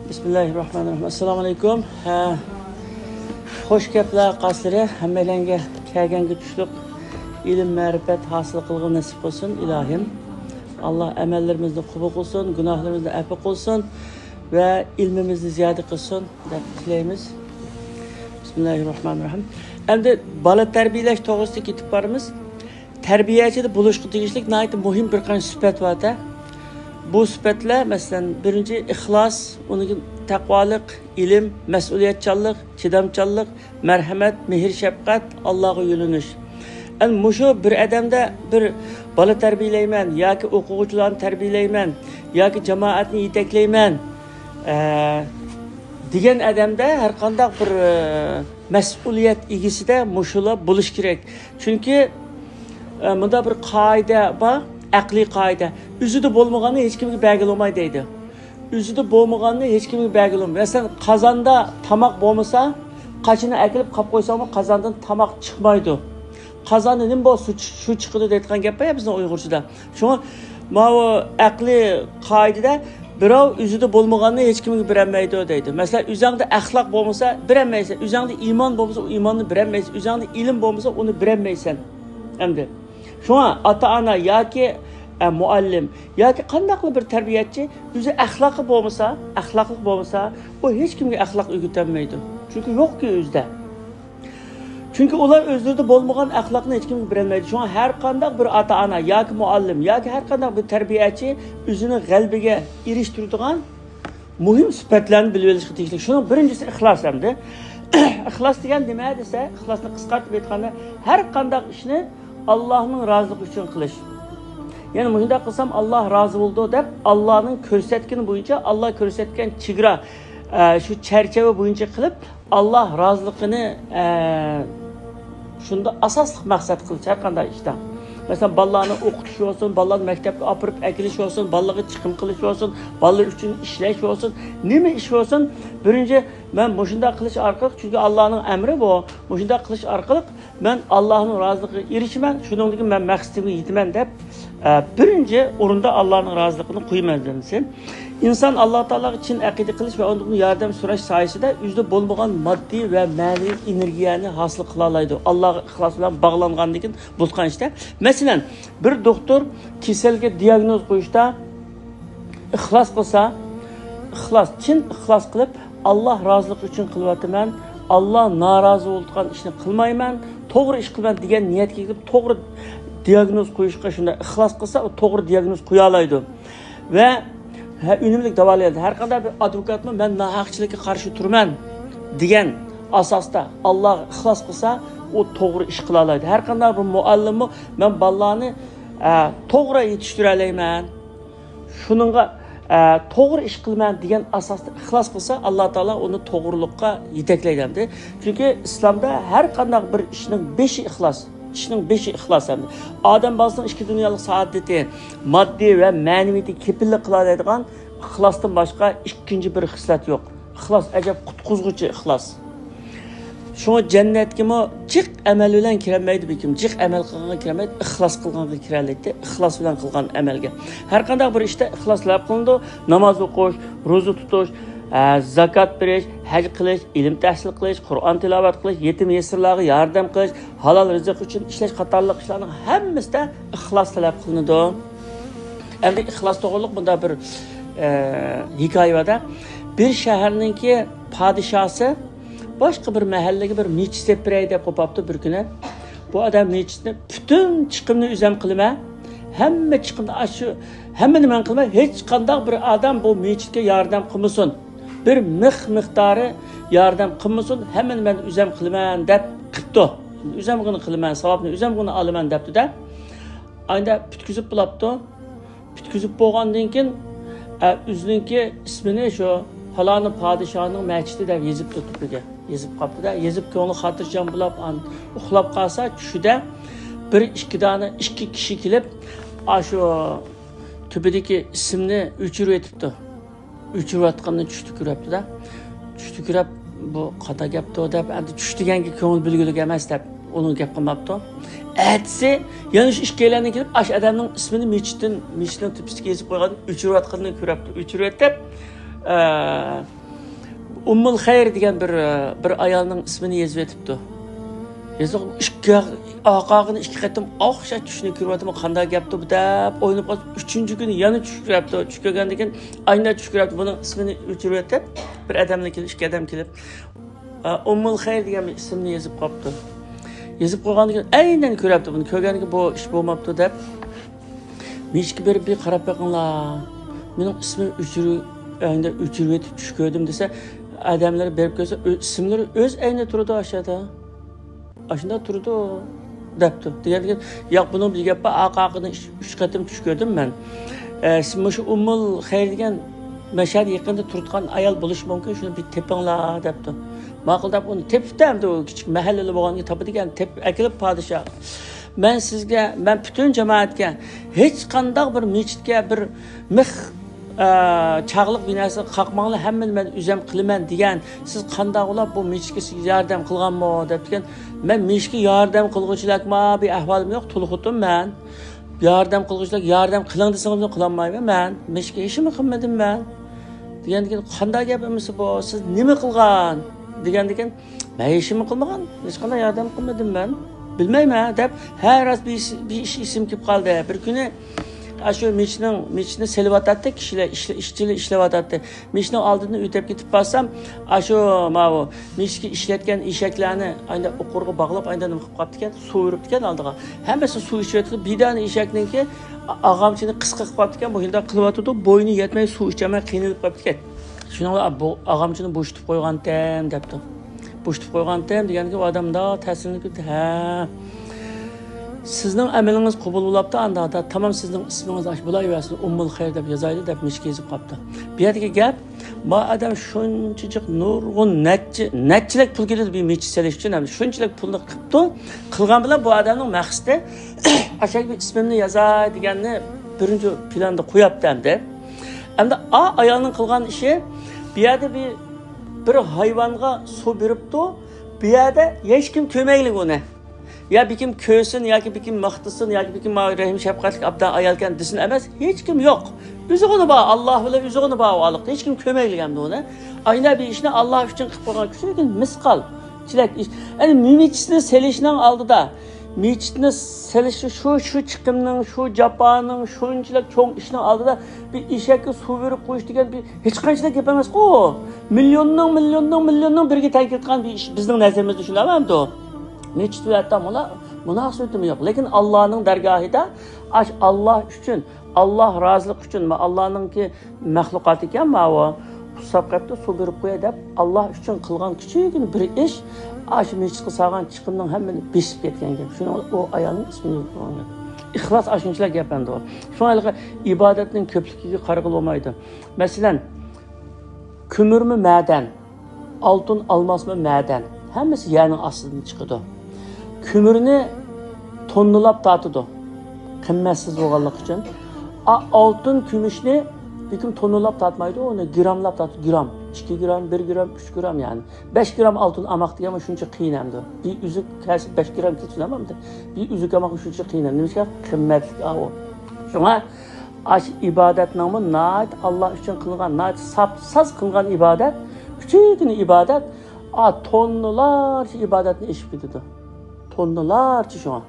Bismillahirrahmanirrahim. Assalomu alaykum. Xo'sh gaplar qaslari hammalarga kelganga tushliq ilm ma'rifat hosil qilgan nasib qilsin ilohim. Alloh amallarimizni qabul qilsin, gunohlarimizni afv qilsin va ilmimizni ziyoda qilsin deb tilaymiz. Bismillahirrahmanirrahim. Endi bola tarbiyalash to'g'risida ketib boramiz. Tarbiyachida bo'lishga tegishli nihoyatda muhim bir qancha sifat bor. Bu sifatlar masalan birinchi ixlos, unga taqvolik, ilm, mas'uliyatchanlik, chidamchanlik, marhamat, mehr, shafqat, Allohga yo'linish. Endi mushu bir odamda bir bola tarbiyalayman yoki o'quvchilarni tarbiyalayman yoki jamoatni yetaklayman degan odamda har qanday bir mas'uliyat egisida mushular bo'lish kerak. Chunki bunda bir qoida bor. Aqliy qoida. O'zida bo'lmaganni hech kimga belgilamaydi deydi. O'zida bo'lmaganni hech kimga belgilamaydi. Masalan, qozonda tomoq bo'lmasa, qachini akilib qolib qo'ysam, qozondan tomoq chiqmaydi. Qozonda nima bo'lsa shu chiqadi deyotgan gap bor bizning Uyg'urchada. Shunga bu aqliy qoidada birov o'zida bo'lmaganni hech kimga berolmaydi deydi. Masalan, o'zingda axloq bo'lmasa, berolmaysan. O'zingda iymon bo'lmasa, iymonni berolmaysan. O'zingda ilm bo'lmasa, uni berolmaysan. Endi shuna ota-ona yoki muallim yoki qandaqli bir tarbiyachi o'zi axloqi bo'lmasa, u hech kimga axloq o'rgatolmaydi. Chunki yo'q-ku o'zida. Chunki ular o'zlarida bo'lmagan axloqni hech kimga berolmaydi. Shunga har qanday bir ota-ona yoki muallim yoki har qanday bir tarbiyachi o'zini g'albiga erishtiradigan muhim sifatlarni bilib olishga tegishli. Shuning birinchisi ixlos hamda. Ixlos degan nima desa, ixlosni qisqartirib aytganda har qanday ishni Allohning roziligi uchun qilish. Ya'ni bunda qilsam Alloh rozi bo'ldi deb Allohning ko'rsatgani bo'yicha, Alloh ko'rsatgan chegara shu charchava bo'yicha qilib Alloh roziligini shunda asosli maqsad qilish har qanday ishda. Masalan, bolalarni o'qitish olsun, bolalarni maktabga olib borib akilish olsun, bolalarga chiqim qilish olsun, bolalar uchun ishlash olsun, nima ish olsun, birinchi men shunday qilish orqali, chunki Allohning amri bu, shunday qilish orqali men Allohning roziligiga erishaman, shundan keyin men maqsadimga yetaman deb birinchi o'rinda Allohning roziligini qo'yman desin. İnsan Allah Teala'ga chin aqida qilish va undan yordam so'rash soyasida o'zida bo'lmagan moddiy va ma'naviy energiyani hosil qila oladi. Allohga ixlos bilan bog'langandan keyin bo'lgan ishda. Masalan, bir doktor kasalga diagnoz qo'yishda ixlos qilsa, chin ixlos qilib, Alloh roziligi uchun qilyapman, Alloh norozi bo'lgan ishni qilmayman, to'g'ri ish qilaman degan niyatga kelib to'g'ri diagnoz qo'yishga shunda ixlos qilsa, u to'g'ri diagnoz qo'ya oladi. Va unumli davolaydi. Har qanday bir advokatmi men nohaqchilikka qarshi turman degan asosda Alloh ixlos qilsa, u to'g'ri ish qila oladi. Har qanday bir muallimmi men bolalarni to'g'ri yetishtira olmayman, shuningga to'g'ri ish qilaman degan asosda ixlos qilsa, Alloh taolo uni to'g'rilikka yetaklaydi. Chunki islomda har qanday bir ishning beshi ixlos. İşinin beşi ixlos hamda. Odam balasining ikki dunyolik saodati, moddiy va ma'naviyatga kepillik qiladigan ixlosdan boshqa ikkinchi bir xislat yo'q. Ixlos ajab qutquzguchi ixlos. Shunga jannatga jiq amal bilan kirolmaydi bekim. Jiq amal qilganga kirolmaydi, ixlos qilganga kiroladi. Ixlos bilan qilgan amalga. Har qanday bir ishda ixloslab qilindi, namoz o'qish, ro'za tutish, zakat berish, haj qilish, ilm tahsil qilish, Qur'on tilovat qilish, yetim yesirlarga yordam qilish, halol rizq uchun ishlash qatorliq ishlarning hammasida ixlos talab qilinadi. Endi ixlos to'g'riliq bunda bir hikoyada bir shaharningki podshosi boshqa bir mahallaga bir mechit sepiray deb qo'papti bir kuni. Bu odam mechitni butun chiqimni o'zim qilaman, hamma chiqimni shu hamma nima qilmay, hech qanday bir odam bu mechitga yordam qilmasin. Bir miqdori yordam qilmasin, hamma men o'zim qilaman deb qildi. O'zim buni qilaman, savobni o'zim buni olaman debdi-da. Ayda bitkizib bo'libdi. Bitkizib bo'lgandan keyin o'zininki ismini shu faloni podshohning machiti deb yozib turibdi. Yozib qopdi-da, yozib ko'ngli xotirjam bo'lib, uxlab qolsa, tushida bir ikki kishi kelib, shu tubidagi ismni o'chirib etibdi. O'chirayotganini tushdi ko'ribdi-da. Tushdi ko'rib, bu qata gapdi deb, endi tush deganga ko'ngil bilgulik emas deb uni gap qilmabdi. Aytsa, yana shu ishkalarni kelib, odamning ismini mechitdan tubisiga yozib qo'ygan, o'chirayotganini ko'ribdi. O'chirib etib, Ummul Xayr degan bir ayolning ismini yozib etibdi. Yazıq aqağını iki qatim oqsha tushni ko'rmadim, qanday gapdi bu deb o'ynab qolib, 3-kuni yana tush ko'ryapti. Tush ko'rgandan keyin ayna tush ko'ryapti. Buning ismini o'chirib etib, bir odamni kelib, ikki odam kelib, Ummul Xayr degan ismini yozib qopti. Yozib qo'ygandan keyin aynan ko'ryapti. Buni ko'rgandan keyin bu ish bo'lmabdi deb meshga berib bir qarab boqinglar. Mening ismim o'chirib etib tush ko'rdim desa, odamlar berib ko'rsa, ismlari o'z ayna turadi aşağıda. Aşında turdu depti. Degan yo'q, buni bir gap bor. Aqaqini 3 qatim tush ko'rdim men. Shu Ummul Xayr degan mashhad yaqinda turgan ayol bo'lish mumkin. Shuni bir tepinglar depti. Ma'qul deb uni tepdimdi, u kichik mahallali bo'lganiga topadigan tep akilib podshoh. Men sizga, men butun jamoatga hech qanday bir masjidga bir mix çağlıq binası qalqmaqlı həmmini mən üzəm qılman degan, siz qandaq olab bu meşkə yardım qılğanmı debdigan, mən meşkə yardım qılğıçılakma bir ahvalim yo'q, tulğutum mən. Yardım qılğıçılak yardım qılın desəniz qılanmayman mən. Meşkə işimi qılmadım mən. Degandan qanday gapimiz bu? Siz nima qilgan? Degandan men ishimni qilmagan, hech qanday yardım qilmadim mən. Bilmayman deb har az bir ish isim kelib qoldi. Bir kuni Aşu meçhini selvatatda kişiler işçiler işlevatatda. Meçhinin aldığını ötep gidip bassam, aşu mavu meçhki işletken işeklerini aynı okurga bağlap aynı nima qilib qaptikan, suv uribdikan aldığa. Hammasi suv ichayotdi. Bir dana eshakninki ag'amchini qisqa qilib qaptikan, bu yilda qilyotdi, bo'yni yetmay suv ichamay qiynalib qaptikan. Shuni bu ag'amchini bo'shatib qo'ygandim debdi. Bo'shatib qo'ygandim deganki, u odamda ta'sirini ko'rdi. Ha. Sizning amelingiz qabul bo'libdi, anda tamam sizning ismingiz ash bo'laversin, Ummul Xayr deb yozaydi deb mishga yozib qopti. Bu yerdagi gap, bu odam shunchalik nurg'un natchilik pul keladi bir mechit selish uchun, ham shunchalik pulni qilibdi. Qilgan bilan bu odamning maqsadi ashak bir ismimni yozay deganni birinchi planda qo'yapti hamda. Hamda ayolning qilgan ishi bu yerda bir hayvonga suv beribdi. Bu yerda hech kim ko'maylik uni. Ya bir kim köysün, ya ki bir kim maqtısın, ya ki bir kim rahim şefqatlik abdan ayalken desin emas, hiç kim yok. Üzüğünü bağ, Allah bile üzüğünü bağ alıqdı. Hiç kim kömeylik hem de ona. Ayna bir işini Allah için qilib qo'ygan küçük misqal. Çilek iş. Yani mümichisini selişinin aldı da, mümichisini selişi şu çıkımının, şu japanın, şunçilek çoğun işini aldı da bir işeki su verip qo'yish degan bir hech qanchalik gap emas ku. Milyonning birga teng ketgan bir ish bizning nazarimizda shunamamdi o. Meçhiyatda münasibetim yok. Lekin Allah'ın dergahida Allah üçün, Allah razılık üçün, Allah'ın ki məxluqatı iken o sabqatda su berib qo'ya deb Allah üçün qilgan kichigina bir ish meçhid qilsagan chiqimning hammani besib ketgan gap. Shuni o ayolning ismini qo'ygan. İxlos ashunchalar gap endi o. Shunga ibodatning ko'pligiga qarag'il olmaydi. Masalan, ko'mirmi madan, oltin almasmi madan, hammasi yerning ostidan chiqadi. Kömürünü tonnulab tatıdı. Qimmatsiz bo'lganligi uchun. Altın kümüşni bir kim tonnulab tatmaydı, onu gramlab tatıdı. Gram, 2 gram, 1 gram, 3 gram yani. 5 gram altın amaq degan shuncha qiynamdi. Bir üzük kasib 5 gram ketsinamamdi. Bir üzük amaq shuncha qiynamdi. Nima qimmatli o. Shunga ibodat nomi nayt Allah uchun qilgan, nayt saz qilgan ibodat, kichikgina ibodat, tonnularcha ibodatni eshib ketdi. Tonnularca şu an.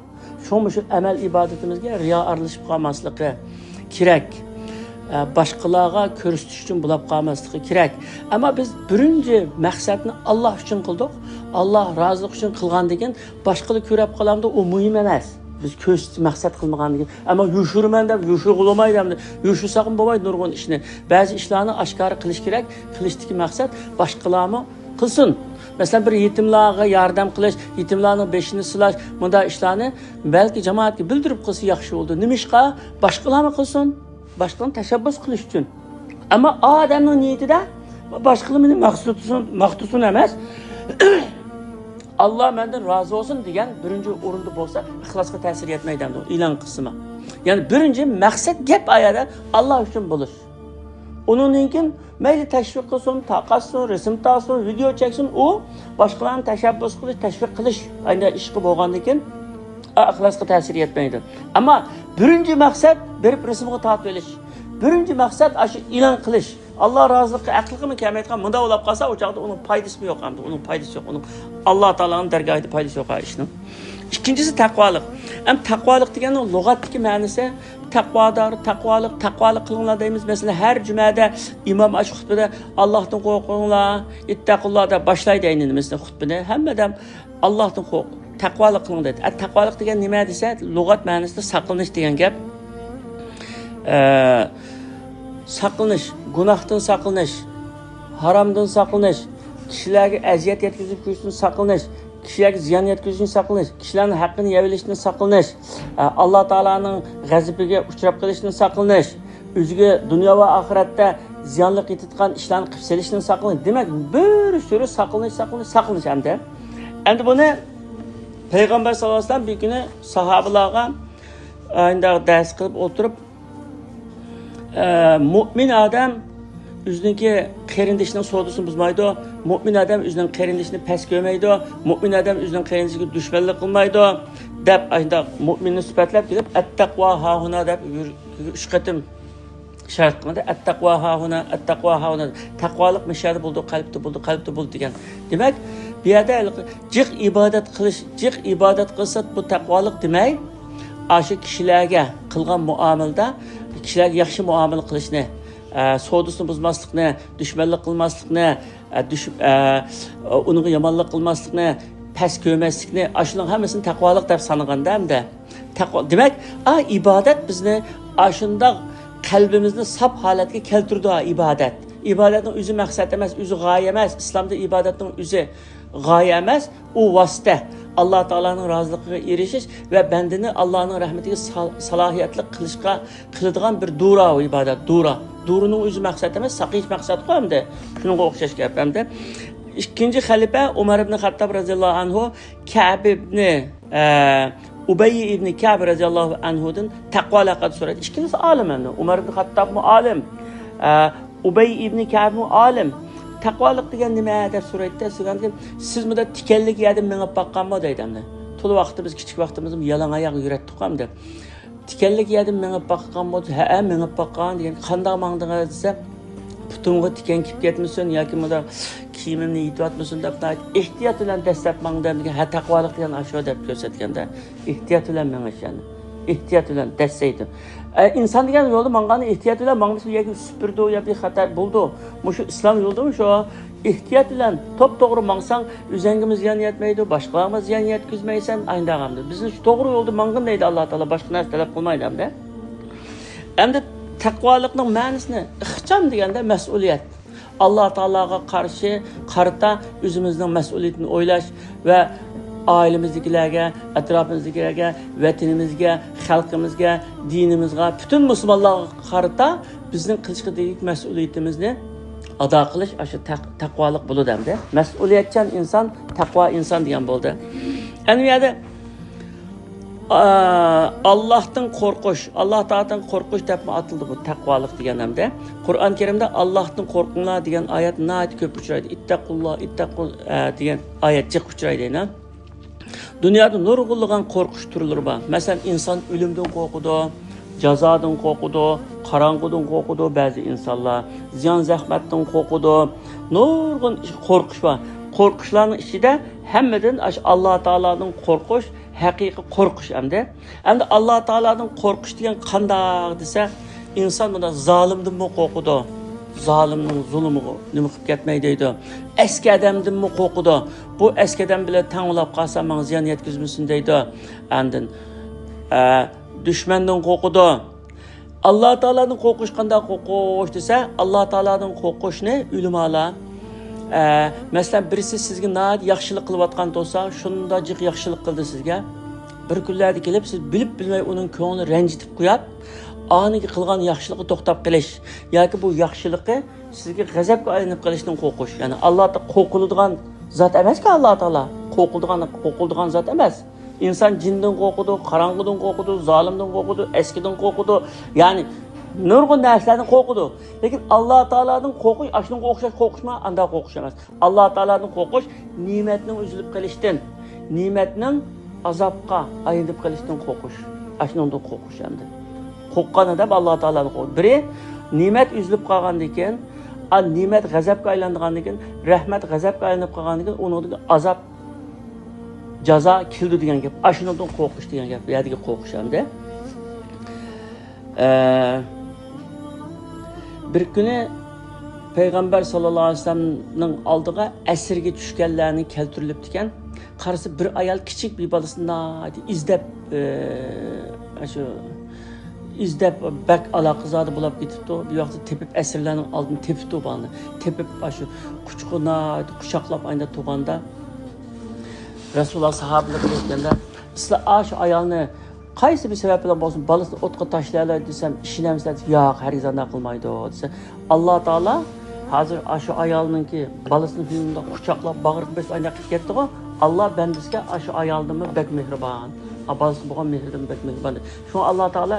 Şu emel ibadetimizge riya aralashib qolmasligi kerak. Başqalarga ko'rsatish uchun bulab qolmasligi kerak. Ama biz birinchi maqsadni Allah uchun qildik. Allah rozilik uchun qilgan degan boshqalar ko'rib qolamdi, u muhim emas. Biz ko'rsatish maqsad qilmaganligi. Ama yushurman deb yushurg'ilmaydi hamda yushursak bo'lmaydi nurg'un ishni. Ba'zi ishlarni oshkora qilish kerak. Qilishdagi maqsad boshqalarni qilsin. Mesela bir yetimlarga yardım qilish, yetimlarning beshini silash, bunda ishlarni balki jamoatga bildirib qilsa yaxshi bo'ldi. Nimishqa boshqalarni qilsin, boshqalarni tashabbus qilish uchun. Ammo odamning niyatida boshqalarning maqtusun emas. Allah mendan rozi olsun degan birinchi o'rinda bo'lsa, ixlosga ta'sir etmaydi hamda e'lon qismi. Ya'ni birinchi maqsad gap ayada Allah uchun bo'lish. Onunkin mayli tashviq qilsin, taqassin, resim tassin, video çeksin, o boshqalarni tashabbus qilish, tashviq qilish ayni ish qilib bo'lgandan keyin ixlosga ta'sir etmaydi. Ammo birinchi maqsad berib resimga tortib olish. Birinchi maqsad shu e'lon qilish. Allah razılığı aqlga mı kamaytgan bunda olab qalsa o chaqda onun faydası mı yok hamda onun faydası yok onun Allah Taala'nın dergahida faydası yok ishning. İkincisi taqvolik. Ham taqvolik degani lug'atdagi ma'nosi taqvodor, taqvolik qilinglar deymiz. Mesela her cümlede imom ash xutbada Allohdan qo'rqinglar, ittaqulloh deb boshlaydi aynimizni xutbani. Hammadan Allohdan qo'rq, taqvolik qiling deydi. Taqvolik degan nima desa, lug'at ma'nosida saqlanish degan gap. Saqlanish, gunohdan saqlanish, haromdan saqlanish, kishilarga aziyat yetkazib qo'yishdan saqlanish, kishilarga ziyon yetkazishdan saqlanish, kishilarning haqqini yevilishdan saqlanish, Alloh taolaning g'azabiga uchrab qolishdan saqlanish, o'ziga dunyo va oxiratda ziyonli qiladigan ishlarni qilib selishdan saqlanish. Demak, bir sürü saqlanish hamda. Endi buni Payg'ambar sollallohu alayhi vasallam bir kuni sahobalarga endi dars qilib o'tirib mu'min adam o'ziniki qarindishini sodisini buzmaydi. Mu'min adam o'zining qarindishini past ko'rmaydi. Mu'min adam o'zining qarindishiga dushmanlik qilmaydi deb ayda mu'minni sifatlab kelib at-taqvo hahuna deb 3 qatim shart qildi. At-taqvo hahuna, at-taqvo hahuna. Taqvolik mishada bo'ldi, qalbda bo'ldi degan. Demak, bu yerda jiq ibodat qilsa bu taqvolik demay, aşı kishilarga qilgan muomalada kishilarga yaxshi muomala qilishni, sodisini buzmaslikni, dushmanlik qilmaslikni, unga yomonlik qilmaslikni, past ko'rmaslikni, ashuning hammasini taqvolik deb sanaganda hamda taqvo demak, ibodat bizni ashunda qalbimizni saf holatga keltirdi ibodat. İbadetin o'zi maqsad emas, o'zi g'oya emas. İslamda ibodatning o'zi g'oya emas, u vosita. Allah Taala'nın razılıqına erişiş ve bendini Allah'ın rahmetiga salohiyatli qilishga qiladigan bir dura o ibodat, dura. Durunun o'zi maqsad emas, saqiy maqsad qo'yamda. Shunga o'xshash gap hamda. Ikkinchi xalifa Umar ibn Xattob radhiyallohu anhu Ka'b ibn Ubay ibn Ka'b radhiyallohu anhudan taqvo laqab so'radi. Ikkinchisi olim endi. Umar ibn Xattob mu olim, Ubay ibn Ka'b mu olim. Taqvolik degan nima deb so'raydi. So'raganda siz bunda tikanlik yerda mengib baqqanmi deydimda. To'la vaqtimiz, kichik vaqtimizda yalang oyoq yuratdik ham deb. Tikanlik yerda mengib baqqanmi? Ha, mengib baqqan degan qanday mangdinga desa, putumga tikan kiyib ketmasin yoki bunda kiyimimni yetayotmasin deb ehtiyot bilan dastlab mangdam degan. Ha, taqvolik degan asho deb ko'rsatganda, ehtiyot bilan mengish yani. Ehtiyot bilan dastsaydi. İnsan degan yo'lda mangani ehtiyot bilan mangmasa yoki supurdi yoki xatar bo'ldi. Mushu islom yo'ldami shu? Ehtiyot bilan to'g'ri mangsang, o'zingga ziyon yetmaydi, boshqalarga ziyon yetkazmaysan, ayndag'amda. Bizni shu to'g'ri yo'lda mangin deydi Alloh taolo, boshqa narsa talab qilmaydi hamda. Endi taqvolikning ma'nosini ixcham deganda mas'uliyat. Alloh taologa qarata o'zimizning mas'uliyatini o'ylash va ailemizdekilerge, etrafımızdakilerge, vatanimizga, xalqimizga, dinimizga, bütün Müslümanlarga qarata bizning qilishqidagi mas'uliyatimizni ado qilish aşı taqvolik bo'ladi hamda. Mas'uliyatchan inson, taqvo inson degan bo'ldi. Endi bu yerda Allah'tan qo'rqish, Alloh taoladan qo'rqish deb atildi bu taqvolik degan hamda. Qur'on-i Karimda Allohdan qo'rqinglar degan oyat nihoyat ko'p uchraydi. Ittaqul degan oyat jiq uchraydi. Dünyada nurg'unlagan qo'rqish turlari bor. Masalan, inson o'limdan qo'rqidi, jazodan qo'rqidi, qarong'udan qo'rqidi ba'zi insonlar, ziyon zahmatdan qo'rqidi. Nurg'un qo'rqish bor. Qo'rqishlarning ichida hammadan Alloh taoladan qo'rqish, haqiqiy qo'rqish hamda. Endi Alloh taoladan qo'rqish degan qanday desa, inson bunda zolimdan qo'rqidi. Zalimning zulmiga nima qilib ketmay deydi. Eski odamdan qo'rqidi. Bu eski odam bilan tanglab qolsa menga ziyon yetkazmasin deydi. Andin dushmandan qo'rqidi. Alloh taoladan qo'rqish qanday qo'rqish desa, Alloh taoladan qo'rqishni ulamolar masalan birisi sizga niyat yaxshilik qilayotgan bo'lsa, shunda jiq yaxshilik qildi sizga. Bir kunlarda kelib siz bilib bilmay uning ko'nglini ranjitib qo'yib, aniga qilgan yaxshiliqni to'xtab qilish yoki bu yaxshiliqni sizga g'azabga aylanib qilishdan qo'rqish. Ya'ni Alloh taolo qo'rqiladigan zot emas-ku, Alloh taolo qo'rqiladigan zot emas. İnsan jindan qo'rqidi, qarong'idan qo'rqidi, zolimdan qo'rqidi, eskidan qo'rqidi. Ya'ni nurg'un narsalardan qo'rqidi. Lekin Alloh taoladan qo'rqish, ashunga o'xshash qo'rqishma, anda qo'rqish emas. Alloh taoladan qo'rqish ne'matning uzilib qolishdan, ne'matning azobga aylanib qolishdan qo'rqish. Ashundan qo'rqish endi. Qo'rqqan odam Alloh taoladan qo'rqadi. Biri ne'mat uzilib qolgandan keyin Nimet g'azabga aylangandan keyin, rahmat g'azabga aylanib qolgandan keyin, uningga azab jazo keldi degan gap. Ashundan qo'rqish degan gap. Bu yerdagi qo'rqish hamda. Bir kuni Peygamber sallallahu aleyhi ve sellem'nin aldığı esirge düşkenlerini keltirilip diken, karısı bir ayal küçük bir balısında izdep bek alakızadı bulup gitipti o. Bir vakti tepip esirlerinin aldığını tepipti o bağını. Tepip şu kuçukuna kuşaklap aynı tuğanda. Resulullah sahabeler bilirkende, sizler şu ayalını qaysi bir sebep bilan bo'lsin balasini o'tqa tashlaylar desam ishlamizlar yo'q hariz anaqa qilmaydi desa Alloh taolo hozir shu ayolninki balasini filmda quchoqlab bag'riq bes anaqa qilib ketdi-ku Alloh bandasiga shu ayolni bek mehribon balasi bo'lgan mehrdan bek mehribon shu Alloh taolo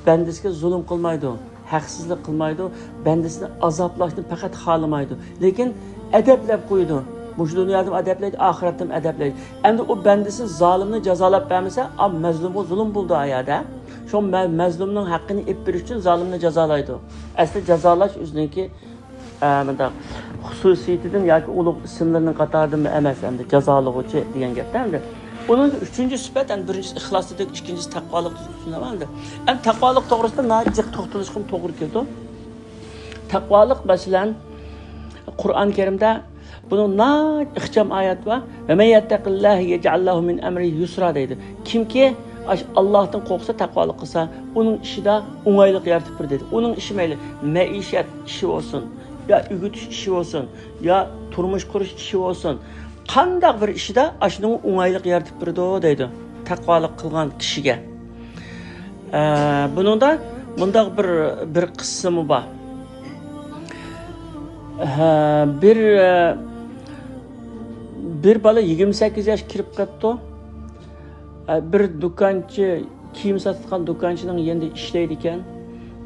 bandasiga zulm qilmaydi haqsizlik qilmaydi bandasini azoblashni faqat xohlamaydi lekin adablab qo'ydi bu dunyoda adablaydi, ahiretde adablaydi. Endi o bendisi zalimni cezalap vermese, am mazlumu zulüm buldu ayada. Şu mazlumның hakkını ipir için zalimni cezalaydı. Aslında cezalaş üzerindeki hususiyetinden ya ki uluq isimlerinin katarında emas endi cezalıqçı degan gapda. Onun üçüncü sübət, birincisi ixlaslıdır, ikincisi taqvalık düşünəməndi. Taqvalık doğrusunda nacıq toxtuluşum toğru keldi. Taqvalık məsələn Kur'an-ı Kerimdə bunun ixcham ayet var. Ve men yettaqillahi yec'allahu min emri yusra deydi. Kimki Allah'tan korksa, takvalık kılsa, onun işi de onaylık yaratıp bir dedi. Onun işi meyli, meişet işi olsun, ya ügütüş işi olsun, ya turmuş kuruş işi olsun. Kandak bir işi de aşının onaylık yaratıp bir deydi. Takvalık kılgan kişiye. Bunun da bunda bir kısmı var. Bir bala 28 yaş kirip kattı. Bir dükkancı, kiyim satışkan dükkancının yerinde işleydiken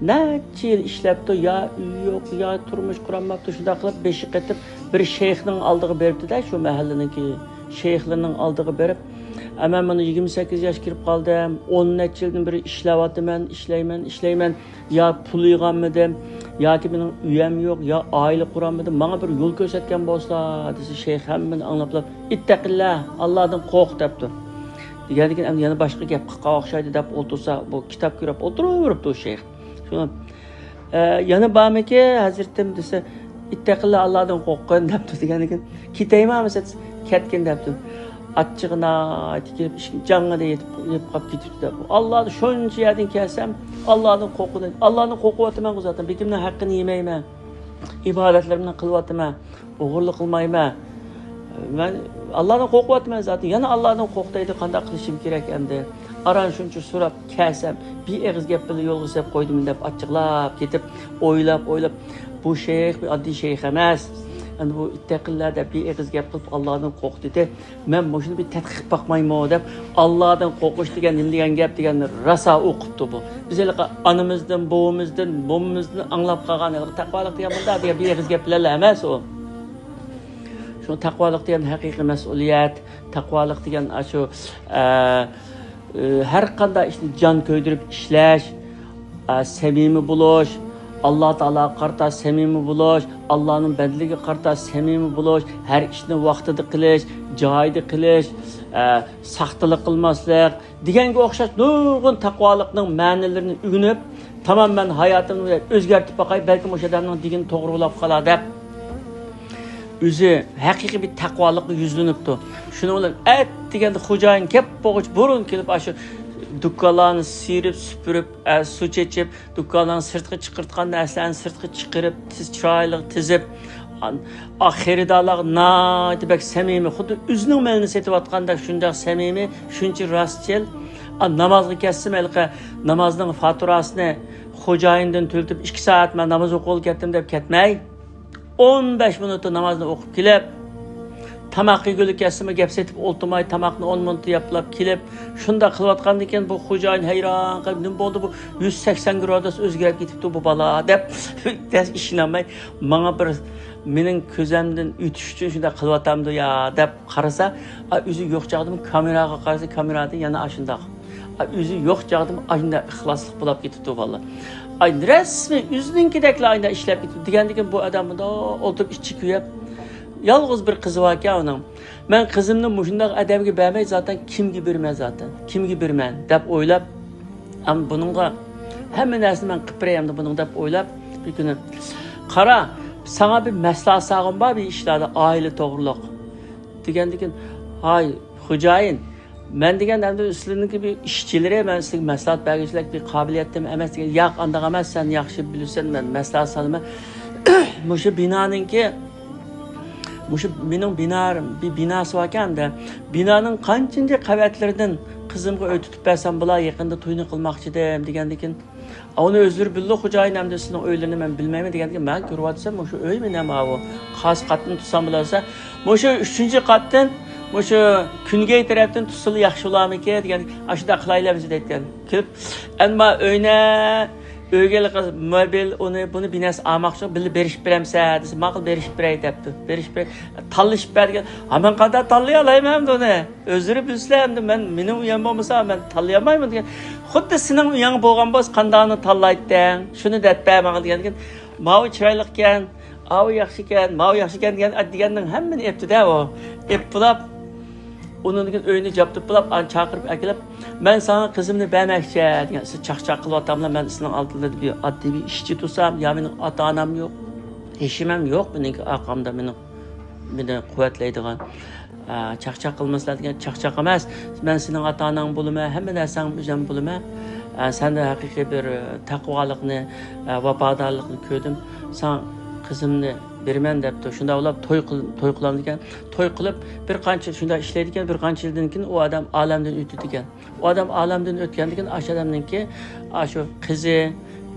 neçe yıl işlepti, ya yok, ya turmuş kuramaptı, şunda kılıp beşik etip bir şeyhinin aldığı beripti de şu mahalleninki şeyhlerinin aldığı berip hemen bana 28 yaş kirip kaldım, 10 neçe yıldan beri işleymen, ya pul yığanmadım, ya ki benim üyem yok, ya aile kuranmadım, bana bir yol gösterken bolsa, dese şeyh hemen anlaplar, ittaqillah, Allah'tan kork depti. Degeniken yana başka gap qaqqa o'xshaydi deb o'tirsa, bu kitob ko'rib o'tiribdi o şeyh. Shuni yana bormiki, hazratim desa, ittaqillah Allohdan qo'rqqin debdi degeniken, ketaymanmi, ketgin debdi. Açığına tikilip canına da yetip qolib ketibdi. Allohni shuncha yerdan kelsam, Allohdan qo'rqdim. Allohni qo'rqyapman zaten. Bekimning haqqini yemayman. İbadetlerimden qilyotaman. O'g'irlik qilmayman. Ben Allah'dan qo'rqyapman zaten. Yana Allohdan qo'rqdaydi, qanday qilishim kerak endi. Aran shuncha so'rab kelsam, bir og'iz gap bilan yo'lga sep qo'ydim deb achchiqlab ketib, o'ylab bu sheyx bir oddiy sheyx emas. Yani bu ittaqillarda bir og'iz gap qilib Allohdan qo'rq dedi. Men shuni bir tadqiq bakmayman deb Allohdan qo'rqish degan nima degan gap deganni rosa o'qibdi bu. Biz onamizdan, buvimizdan anglab qolgan taqvolik degan bunda bir og'iz gap bilan emas o. Şu taqvolik degan haqiqiy mas'uliyat, taqvolik degan shu her qanday ishni jon ko'ydirib ishlash, samimiy bo'lish, Allah Taala qarta samimiy bo'lish, Allohning bandligiga qarta samimiy bo'lish, her ishni vaqtida qilish, joyida qilish, saxtalik qilmaslik deganga o'xshash nurg'un taqvolikning ma'nilarini o'rganib, tamamen hayotini o'zgartirib boqay, balki o'sha odamning degini to'g'rilab qolar deb o'zi haqiqiy bir taqvolikqa yuzlanibdi. Shuni bilan at deganda xo'jayin kep bo'g'ich burun kelib shu dükkanlarni sirib, süpürüp, su çeçip, dükkanlarni sırtqa chiqirtgan narsalarni sırtqa chiqirib, chiroyli tizib, xaridorlar debek samimiy, xuddi o'zining malini setayotganda shunday samimiy, shuncha rostchil, namozga kelsa malqa namozning faturasini xo'jayindan to'ltib 2 soat men namoz o'qib ketdim deb ketmay, 15 minutda namozni o'qib kelib, tamaq yegulik kesimi gap setib o'ltirmay tamoqni 10 minut yapılab kelib, shunda qilayotgan ekan bu xo'jayin hayron qilib, nima bo'ldi bu 180 gradus o'zgarib ketibdi bu bola deb ishlamay, menga bir mening ko'zimdan o'tish uchun shunda qilyapamdi ya deb qarasa, o'zi yo'q chaqdim kameraga qarasa, kamerada yana ashundoq. O'zi yo'q chaqdim ashunda ixloslik bo'lib ketibdi bola. Aynı resmi üzünkidekle aynı işlep gitti. Digendikin bu adam da oturup iş çıkıyor. Yalnız bir kızı var ki onun. Ben kızımın muşundaq adamga bermey zaten kimga berman zaten. Kimga berman deb o'ylab, am buningga hamma narsani men qilib berayamdi buning deb o'ylab bir kuni qara, sana bir maslahat sağım var bir işlarda aile to'g'riliq. Degandikin, hay xo'jayin, men degan endi sizlarniki bir ishchilari, men sizga maslahat bergishlik bir qobiliyatim emas degan. Yo'q, undaq emas, sen yaxshi bilsan, men maslahat salaman. Mushu binoninki Muşu benim bir binası varken de binanın kaçıncı qavatlarından kızımga ötütüp bersem bular yakında to'yini qilmoqchidim degandikin. Onu özür bildi xo'jayin hamda sizning o'ylarini men bilmayman degandikin. Men ko'ryotsam o'sha uy menam bu. Xos qatni tutsam bularsa, o'sha 3-qatdan o'sha kungay tarafdan tutsa yaxshi bo'larmiki degan. Ashida qilaylarmiz deyotgan. Kelib, "Ammo uyna Ögeli kız mobil bunu binası almakçı bilip berişip beremse dese maqul berişip beray depti. Berişip beray tallışıp bergen. Hemen kadar tallaya alayım onu. Özürü bilsem de benim uyam olmasa ben tallayamayım degan. Xuddi sening uyang bo'lgan bo'lsa qandaqni tallaydan. Shuni detpa maqul degan. Mavi chiroyli ekan, avi yaxshi ekan, mavi yaxshi ekan deganning hammani eptida o. Epplab onun öyünü yaptı bulap çağırıp akılıp ben sana kızımını vermekçe degan siz çaq qılıvatamlar men sizning altında bir adli bir işçi tutsam ya mening ota onam yo'q eşimem yo'q mening aqamda meni quvvatlaydigan çaq qilmaslar degan çaq emas men sening ota onang bo'laman hamma narsang o'zim bo'laman sende haqiqiy bir taqvolikni vafodorlikni ko'rdim sen kızımni berman debdi. Shunda ular to'y qiladi ekan. To'y qilib bir qancha shunda ishlaydi ekan, bir qancha yildan keyin u odam olamdan o'tdi ekan. U odam olamdan o'tgandan keyin o'sha odamninki shu qizi,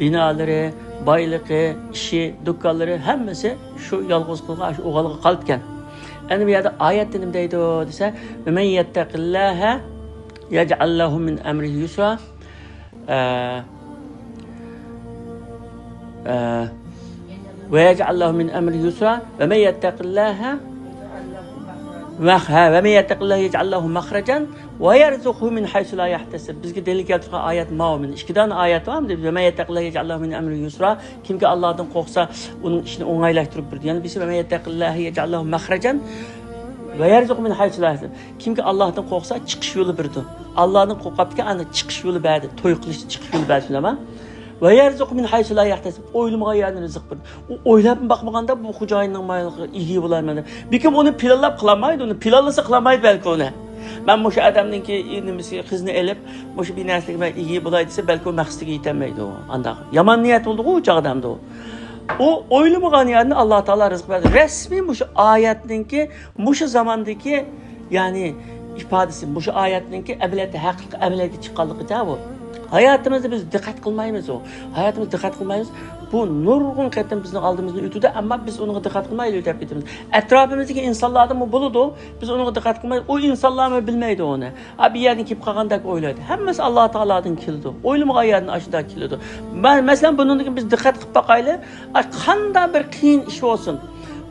binolari, boyligi, ishi, do'konlari hammasi shu yolg'iz qilgan shu o'g'ilga qolib ekan. Endi bu yerda oyatda nima deydi desa, "Men yattaqillaha yaj'al lahu min amrihi yusra." ويجعل له من أمره يسرا ومن يتق الله يجعل له مخرجا ويرزقه من حيث لا يحتسب. Bizga delil keltirgan oyat ma'min. 2 tane oyat var mı? Ve yettaqillaha yec'allahu min amri yusra. Kimki Allohdan qo'rqsa, uning ishini o'ng'aylashtirib berdi. Ya'ni biz ve yettaqillaha yec'allahu makhrajan ve yerzuqu min haythu la yahtasib. Kimki Allohdan qo'rqsa, chiqish yo'li berdi. Allohdan qo'rqibki, ana chiqish yo'li berdi. To'y qilish chiqish yo'li berdi, bilaman. Ve yerzuqu min haythu la yahtasib. O'ylamagan yerdan rizq berdi. U o'ylab bakmaganda bu xo'jayinning mayliqi iyi bo'larmadi. Bikim uni planlab qilmaydi, uni planlasa qilmaydi belki uni. Ben bu adamninki inimisi kızını elip bu bir neslik ben iyi bulaydısa belki o maqsadiga yetemaydi o. Anda yaman niyet oldu o adamda o. O oylamagan yerine Allah Teala rızık verdi. Resmi bu ayetninki bu zamandaki yani ifadesi bu ayetninki emniyete hakikat emniyete çıkanlığı da bu. Hayatımızda biz dikkat kılmayız o. Hayatımızda dikkat kılmayız. Bu nurgun ketten bizim aldığımızda ütüde ama biz ona dikkat kılmayız ötep bitiriz. Etrafımızdaki insanlarda mı buludu? Biz ona dikkat kılmayız. O insanlar mı bilmeydi onu. Abi yerden kip kalkandak oylaydı. Hemmesi Allah Teala'dan kilidi. Oylamağa yerden aşağıda kilidi. Mesela bunun biz dikkat kılıp bakaylı. Kanda bir kıyın iş olsun.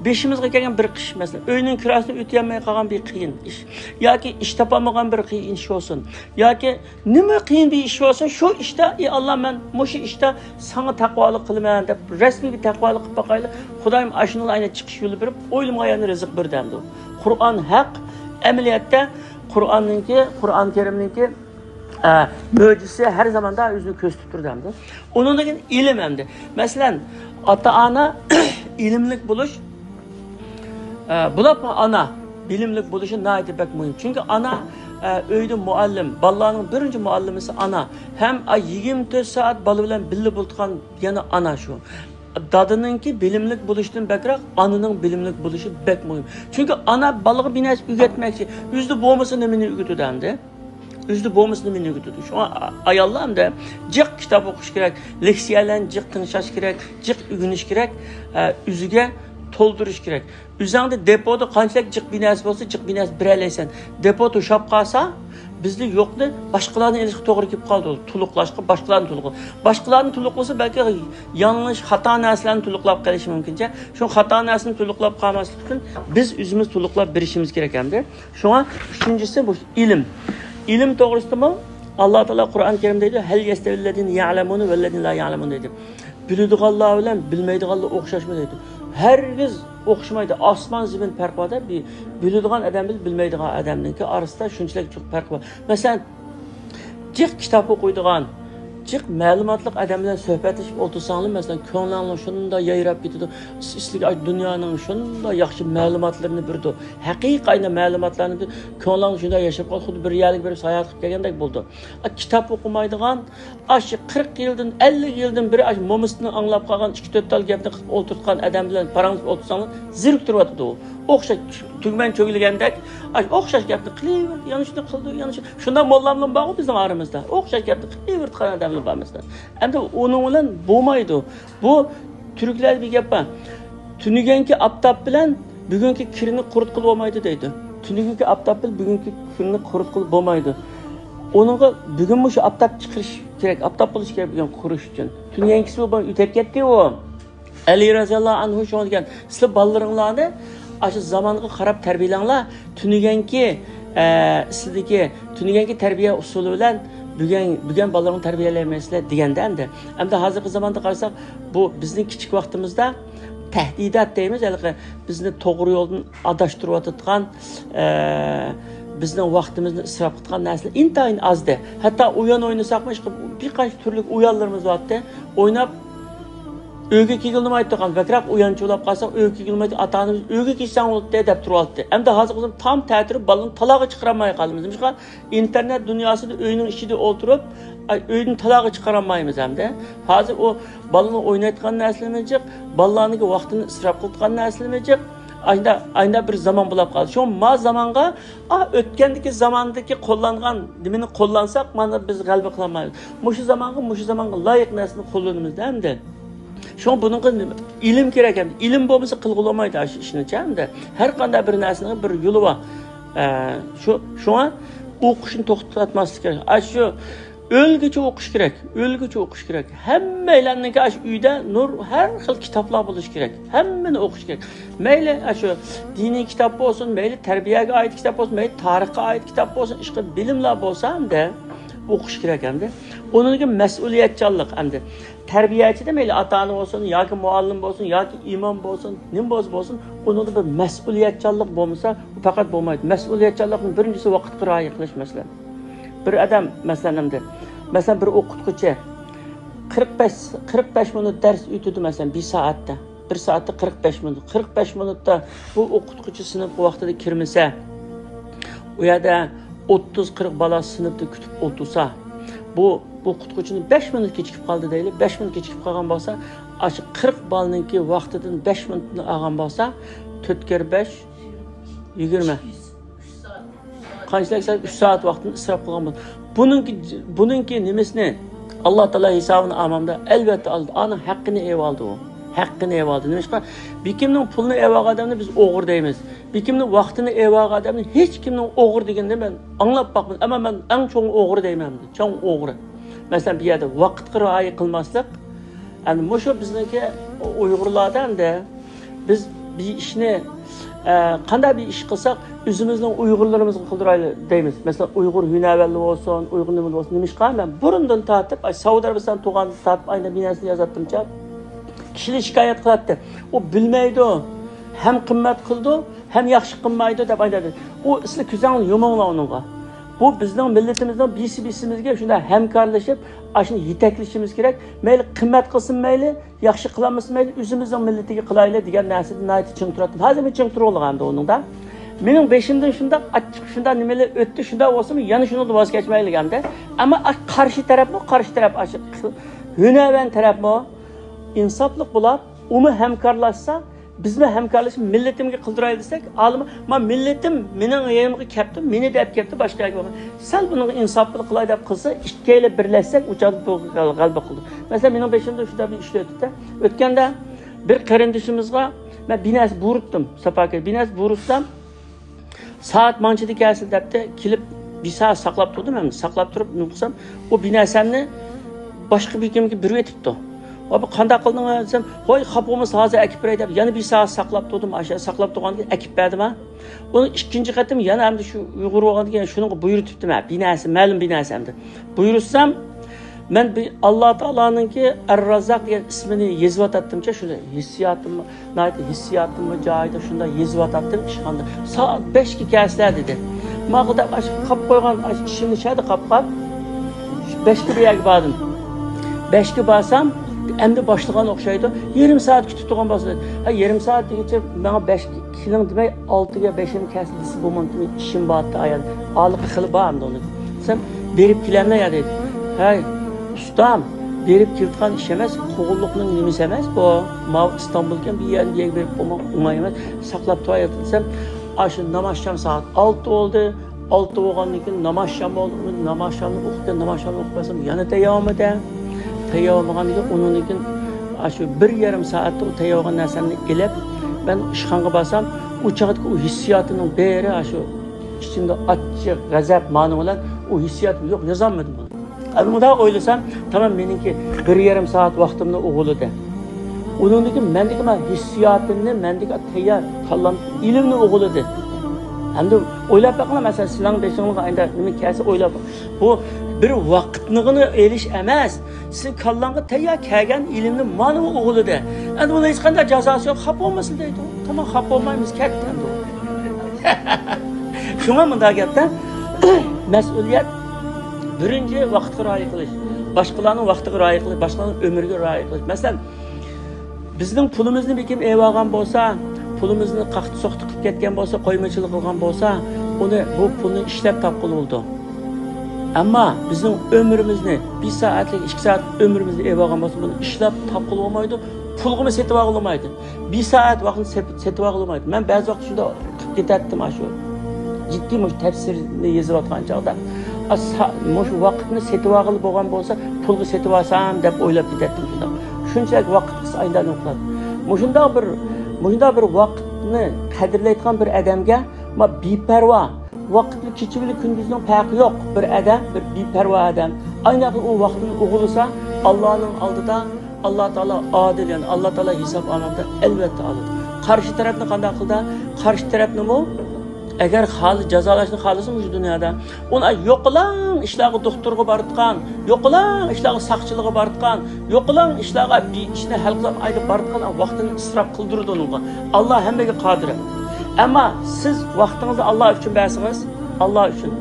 Beşimizge gelgen bir kış mesela. Öyünün kirasını öteyemeye kalan bir kıyın iş. Ya ki iş tapamagan bir kıyın iş olsun. Ya ki nime kıyın bir iş olsun. Şu işte Allah ben moşu işte sana takvalık kılmayan da resmi bir takvalık kılıp bakaylı. Kudayım aşınıl aynı çıkış yolu verip oylum ayağını rızık bir demdi. Kur'an hak. Emeliyatta Kur'an-ı Kerim'ninki möcüzesi her zaman daha yüzünü köz tutur demdi. Onun da ilim hemdi. Mesela ata-ana ilimlik buluş bulap ana bilimlik buluşu nayeti pek mühim. Çünkü ana öyde muallim, ballarının birinci muallimisi ana. Hem 24 saat balı bilen billi bulutkan yana ana şu. Dadınınki bilimlik buluştuğun bekrak, anının bilimlik buluşu pek mühim. Çünkü ana balığı bines ügetmek için yüzde boğmasını mini ügütü dendi. Yüzde boğmasını mini ügütü. Şu an ayarlam da cık kitap okuş gerek, leksiyelen cık tınşaş gerek, cık ügünüş gerek, yüzüge tolduruş gerek. Üzerinde depoda qanchalik jiq binasi bo'lsa, jiq binasi biraleysen. Depo to'shab qolsa, bizde yoktu. Başkalarının ilişki to'g'ri kelib qoldi. Tuluqlashqa başkalarını tuluqlab. Başkalarını tuluqlasa belki yanlış hata narsalarni tuluqlab qolishi mumkincha. Şu hata narsani tuluqlab qolmaslik uchun biz o'zimiz tuluqlab berishimiz kerak hamda. Shunga uchinchisi bu ilim. İlim to'g'risida Allah Teala Kur'an-ı Kerim'de deydi, "Hel yestevillezine ya'lemunu vellezine la ya'lemun" dedi. Biladiganlar bilan bilmaydiganlar o'xshashmi deydi. Hergiz o'xshamaydi. Osmon zimin farq bor-da. Biladigan odam bilan bilmaydigan odamningki orasida shunchalik ko'p farq bor. Masalan, jiq kitob o'qiydigan, jiq ma'lumotli odam bilan suhbatlashib o'tirsanglar, masalan, ko'nglingiz shunda yayrab ketadi. Sizga dunyoning shunda yaxshi ma'lumotlarini birdi. Haqiqiy ma'lumotlarni ko'nglingiz shunda yashab qoldi, xuddi bir yerlik bir sayohat qilib kelgandek bo'ldi. Kitob o'qimaydigan, aşı 40 yıldan 50 yıldan biri aşı momusunu anlap qalğan 2-4 tal gapni qilib o'tirtgan odam bilan parangiz o'tirsanglar, zirk turibdi u. O'xshash tugman cho'gilgandek, o'xshash gapni qilaverdi, yana shuni qildi, yana shu. Shunda mollamlar bor bizning aramizda. O'xshash gapni qilavergan odamlar bormizda. Endi uning bilan bo'lmaydi. Bu turklar bir gap bor. Tuniganki aptap bilan bugungi kirni qurut qilib olmaydi deydi. Tuniganki aptap bilan bugungi kirni qurut qilib bo'lmaydi. Onunla bugün şu aptap çıkış gerek, aptap buluş gerek bugün kuruş için. Tünyankisi bu bana ütep gitti o. Ali raziyallahu anhu şu an diyen, sizler ballarınlarını aşı zamanı karab terbiyelerler, tünyankı terbiye usulü bilen bugün ballarını terbiyelemesiyle diyenden de. Hem de hazırki zamanda karşısak bu bizim küçük vaktimizde tehdidat deyimiz, bizni doğru yoldan adaştırıp tutkan bizning vaqtimizni isrof qilgan narsalar intayin azda. Hatto o'yin o'ynasaqmi, bir qancha turli o'yinlarimiz borda, o'ynab uyga kelgilmay turgan, vakroq o'yincho'lab qolsak, uyga kelgilmaydi, ota-onamiz uyga kelsang bo'ldi deb turyapti. Endi hozir o'zim tam ta'tirib balani talog'i chiqarmay qolamiz. Misol internet dunyosida uyning ichida o'tirib, uyni talog'i chiqarmaymiz hamda. Hozir o balani o'ynayotgan narsalarimiz, balalarning vaqtini isrof qilgan narsalarimiz ayda bir zaman bulab qaldı. Şu ma zamanga ötkendeki zamandaki qo'llangan nimani qo'llansak, mana biz g'alaba qilmaymiz. Mushu zamanga loyiq narsani qo'llanamizda hamda. Şu bunun ilim kerak ham. Ilim bo'lmasa qilg'ulamaydi shu ishni hamda. Har qanday bir narsaning bir yo'li bor. Shuna o'qishni to'xtatmaslik kerak. Shu Ölgüçü okuş gerek, ölgüçü okuş gerek. Hemmeyle ki uyda nur her xil kitaplar buluş gerek. Hemmeni okuş gerek. Meyle şu dini kitap olsun, meyle terbiyeye ait kitap olsun, meyle tarihe ait kitap olsun, işte bilimler olsa hem de okuş gerek hem de. Onun gibi mesuliyetçilik hem de. Terbiyeci de meyle ata-ana olsun, ya ki muallim olsun, ya ki imam olsun, nim olsun, onun da bir mesuliyetçilik olmasa fakat olmaydı. Mesuliyetçiliğin birincisi vakit kırayı kılış mesela. Bir adam mesela bir okutkucu 45 minut ders ütüdü mesela bir saatte. Bir saatte 45 minut. 45 minutta bu okutkucu sınıf vaxtida kirmese, o ya da 30-40 bala sınıfta kütüp otursa, bu okutkucunun 5 minut keçikip kaldı değil, 5 minut keçikip kalgan bolsa, aşı 40 balınki vaxtidan 5 minutunu algan bolsa, 4 kere 5 20. Qanchalik 3 saat vaqtini isrof qilgan bo'ldi. Buningki nimesini Alloh taolo hisobini amamda albatta oldi. Ana haqqini ev oldi u. Haqqini ev oldi. Nima qilgan? Bekimning pulini ev olgan odamni biz o'g'ir deymiz. Bekimning vaqtini ev olgan odamni hech kimning o'g'ir deganda men anglab boqmadim. Ammo men eng cho'ng o'g'ir deyman. Cho'ng o'g'ri. Masalan, bu yerda vaqtga rioya qilmaslik, yani mushu bizniki Uyg'urlardan da biz bir ishni qanday bir ish qilsak o'zimizning Uyg'urlarimizga qildiraylik deymiz. Masalan, Uyg'ur hünervelli olsun, Uyg'ur nima olsun, nima qilgan men burundan tortib, Saudiya Arabiston to'g'an tortib ayna binasini yozatdimcha. Kishilar shikoyat qilyapti. U bilmaydi, ham qimmat qildi, ham yaxshi qilmaydi deb aytadi. U sizlar ko'zingni yuminglar uningga. Bu bizning millatimizning bisimizga shunda hamkorlashib, ashuni yetaklashimiz kerak. Mayli qimmat qilsin, mayli yaxshi qilamiz, mayli o'zimizning millatiga qilaylik degan narsani nayt ching turadi. Hozir men ching turolganda uningda. Mening beshimdan shunda achchiq shunda nimalar o'tdi, shunda bo'lsa-mu, yana shuni voz kechmaylik hamda. Ammo qarshi taraf hunavan tarafmi insofli bo'lib, uni hamkorlashsa, bizmi hamkorlashib millatimga qildiray desak, alimi, men millatim mening yerimga kelibdi, meni deb kelibdi, boshqa yo'q. Sal buni insofli qilay deb qilsa, ikkala birlashsak, uchadi g'alaba qildi. Masalan, mening beshimda shunda bir ish o'tdi. O'tganda bir qarindishimizga men binas buritdim, safarga binas burutsam, saat manchida kelsin debdi, kelib bir saat saqlab turdim, men saqlab turib nima qilsam, o binasamni boshqa bir kimga berib etibdi. Abi qanday qilding desam, "Qo'y, xapimiz hozir akib beray" deb, yana bir soat saqlab turdim. Aşağı saqlab turgandan keyin akib berdim ha. Uni ikkinchi qatim yana hamda shu Uyg'ur bo'lgandan keyin shuni buyurtibdim ha. Binasi, ma'lum binasi hamda. Buyursam, men bir Alloh taoloninki Ar-Razzaq degan ismini yozib atdim-cha, shuni hissiyotimni joyida shunda yozib atdim ishxonada. Soat 5 ga kelsizlar dedi. Maqda qap qo'ygan ishimni shadi qap. 5 ga bir bordim. 5 ga borsam, endi boshlagan o'xshaydi. Yarım saat kutib turgan bo'lsa, ha yarım saat degacha menga 5 kilim demay 6 ga 5 ni kesildi bu mumkin ishim bordi ayol. Oliq qilib bordim uni. Sen berib kelamlar ya dedi. Hay ustam, berib kirtgan ish emas, qo'g'illiqning nimasi emas bu. Ma İstanbulga bir yerga berib bo'lmoq o'ngay emas. Saqlab turayotib desam, shu namozsham soat 6 bo'ldi. 6 bo'lgandan keyin namozsham bo'ldi. Namozshamni o'qib, namozshamni o'qibsam yana tayyormidi. Tayyormagandan keyin undan keyin shu 1,5 soatda tayyorgan narsamni elib, ben ishxonga borsam, u chaqatga u hissiyotining beri shu ichimda achchiq, g'azab ma'no bilan u hissiyot yo'q, yozolmadim buni. Bunda o'ylasam, tamam meniki 1,5 soat vaqtimni o'g'ilida. Uningdagi mendagi hissiyotimni, mendagi tayyor kallam ilmni o'g'ilida. Endi o'ylab baqaman, masalan, sizlarning beshingizga endi nima kelsa o'ylab. Bu bir vaqtnig'ini elish emas. Siz kallanga tayyor kelgan ilmni mana bu o'g'ilida. Endi buni hech qanday jazosi yo'q, xafa bo'lmasin deydi. Tamam, xafa bo'lmaymiz, ketdi endi. Shunga bunday gapda mas'uliyat birinchi vaqtga rioya qilish, boshqalarning vaqtiga rioya qilish, boshqalarning umriga rioya qilish. Masalan, bizning pulimizni bir kim eb olgan bo'lsa, pulimizni qaqti soqti qilib ketgan bo'lsa, qo'ymachilik qilgan bo'lsa, uni bu pulni ishlab topqili bo'ldi. Ammo bizning ömrimizni 1 soatlik, 2 soat ömrimizni eb olgan bo'lsa, buni ishlab topqili olmaydi, pulga setib olmaydi. 1 soat vaqtni setib olmaydi. Men ba'zi vaqt shunda qilib ketatdim shu. Jiddiy mush tafsirni yozib otgan chog'da mush vaqtni setib olib bo'lgan bo'lsa, pulga setib olsam deb o'ylab ketatdim shunda. Shunchalik vaqt aydan o'qiladi. Mushunda bir vaqtni qadrlaydigan bir odamga ma beparvo, vaqtni kechivli kunduzning farqi yo'q. Bir odam, bir beparvo odam, aynan u vaqtni o'g'ilsa, Allohning oldida Alloh taolo adil, ya'ni Alloh taolo hisob olmoqda albatta oladi. Qarshi tarafni qanday qildi? Qarshi tarafni mu agar hali jazolashni xohlasa bu dunyoda, uni yo'qlan ishlarga doktorga bortgan, yo'qlan ishlarga saqchilikga bortgan, yo'qlan ishlarga bir ishni hal qilib aytib bortgan vaqtini isrof qildirdi unga. Alloh hammaga qodir. Ammo siz vaqtingizni Alloh uchun bersangiz, Alloh uchun,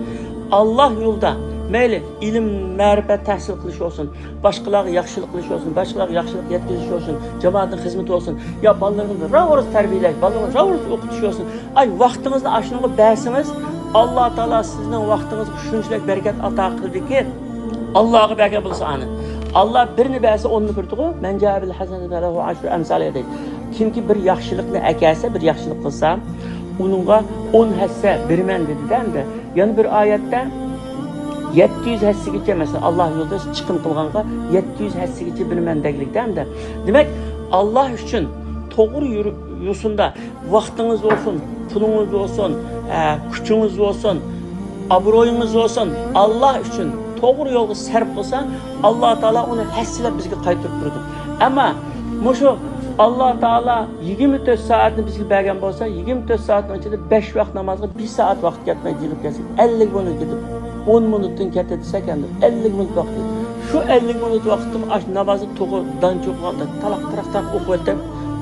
Alloh yo'lda mayli ilm, ma'rifat tahsil qilish olsun, boshqalarga yaxshilik qilish olsun, boshqalarga yaxshilik yetkazish olsun, jamoatning xizmati olsun, yo bolalarni ravros tarbiyalash, bolalarni ravros o'qitish olsun. Ay vaqtingizni ashunga bersangiz, Alloh taolo sizning vaqtingizga shunchalik barakat ato qildiki, Allohga barakat bo'lsa ani. Alloh birini bersa 10ni birdi-ku, man jabil hasanatu lahu ashru amsalih deydi. Kimki bir yaxshilikni akasa, bir yaxshilik qilsa, uningga 10 hassa berman dedi-da. Yana bir oyatda 700 hassigacha mesela Allah yolda chiqim qilganga 700 hassigacha bilman deglikdan-da. Demak, Alloh uchun to'g'ri yurishunda vaqtingiz olsun, pulingiz olsun, kuchingiz olsun, obro'yingiz olsun, Alloh uchun to'g'ri yo'lga sarf qilsa, Alloh taolo uni hassilab bizga qaytarib turadi. Ammo mushu Alloh taolo 24 soatni bizga bergan bo'lsa, 24 soatning ichida 5 vaqt namozga 1 soat vaqt ketmay yig'ib kelsak, 50 minut ketib 10 minutdan ketdi desak endi 50 minut vaqt. Shu 50 minut vaqtim namozni to'g'ridan cho'qganda talaq-talaq o'qib o'tib,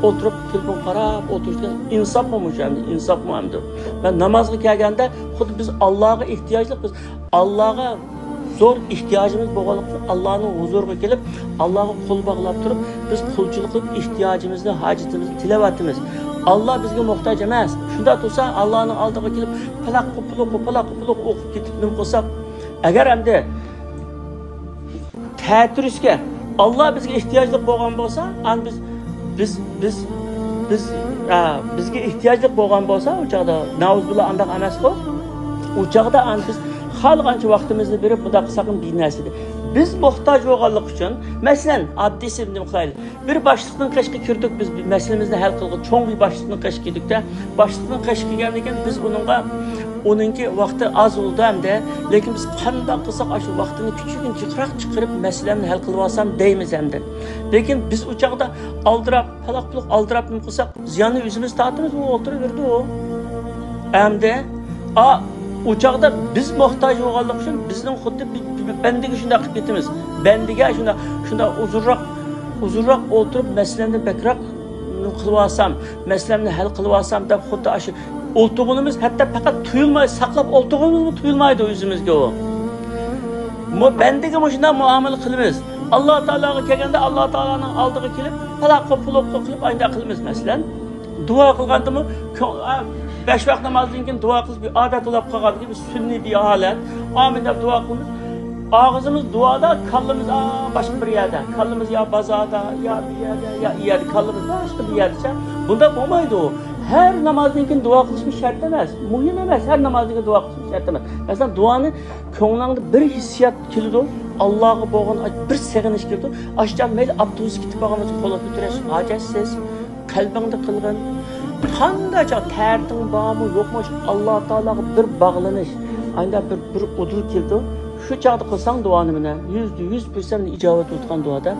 o'tirib telefon qarab o'tirishdan insofmi o'shanda, insofmi hamdir. Ben namozga kelganda xuddi biz Allohga ehtiyojli, biz Allohga zo'r ehtiyojimiz bo'lganlik uchun Allohning huzuriga kelib, Allohga qo'l bog'lab turib, biz qulchilik qilib ehtiyojimizni, hojatimizni tilavatimiz. Allah bizga muhtoj emas. Shunda tursa Allohning oldiga kelib, palaq o'qib ketib nim qilsak, agar hamda ta'tirishga Alloh bizga ehtiyojli bo'lgan bo'lsa, an bizga ehtiyojli bo'lgan bo'lsa, o chaqda navzbillah andaq emas-ku. O chaqda an biz xalqancha vaqtimizni berib buda qilsak bir narsada. Biz muhtoj bo'lganlik uchun, masalan, oddiy simni qilaylik. Bir boshliqning qishga kirdik, biz masalamizni hal qildik. Cho'ng bir boshliqning qishga kirdik-da, boshliqning qishga kelgandan keyin biz uningga onunki vaqti az oldu hem de. Lekin biz qanday qilsak shu vaqtini küçügün jiqroq chiqarib masalamni hal qilib olsam deymiz hem de. Lekin biz u chaqda aldirab, paloq-puloq aldirab nima qilsak, ziyonni o'zimiz tortamiz, u o'tiraverdi u. Hamda u chaqda biz muhtoj bo'lganlik uchun bizning xuddi bandiga shunday qilib ketamiz. Bandiga shunday uzunroq o'tirib masalamni bakroq qilib olsam, masalamni hal qilib olsam deb xuddi shu o'ltig'imiz hatto faqat tuyulmay saqlab o'ltig'imiz tuyulmaydi o'zimizga u. Bandiga shunday muomala qilamiz. Alloh taologa kelganda Alloh taoloning oldiga kelib, paloqqa puloqqa qilib ayda qilamiz masalan. Duo qilgandimi 5 vaqt namozdan keyin duo qilish bir odat bo'lib qolgan gibi sunniy bir holat. Amin deb duo qilamiz. Ağzımız duada, kallımız başka bir yerde. Kallımız ya bazada, ya bir yerde, ya yerde, kallımız başka bir yerde. Bunda olmaydı o. Her namazdan keyin dua qilishimiz şart emas. Muhim emas, her namazdan keyin dua qilishimiz şart emas. Mesela duanı ko'nglingda bir hissiyat keldi. Allohga bo'lgan bir sig'inish keldi. Ashjan mayli avtobus ketib qolganmiz, qo'lga ko'tarish hajatsiz, qalbingda qilgan qandacha ta'rding bormi, yo'qmi, Alloh taologa bir bog'lanish, ayda bir udul keldi. Şu çağda kılsan duanı mı ne? %100% icabet tutkan duada.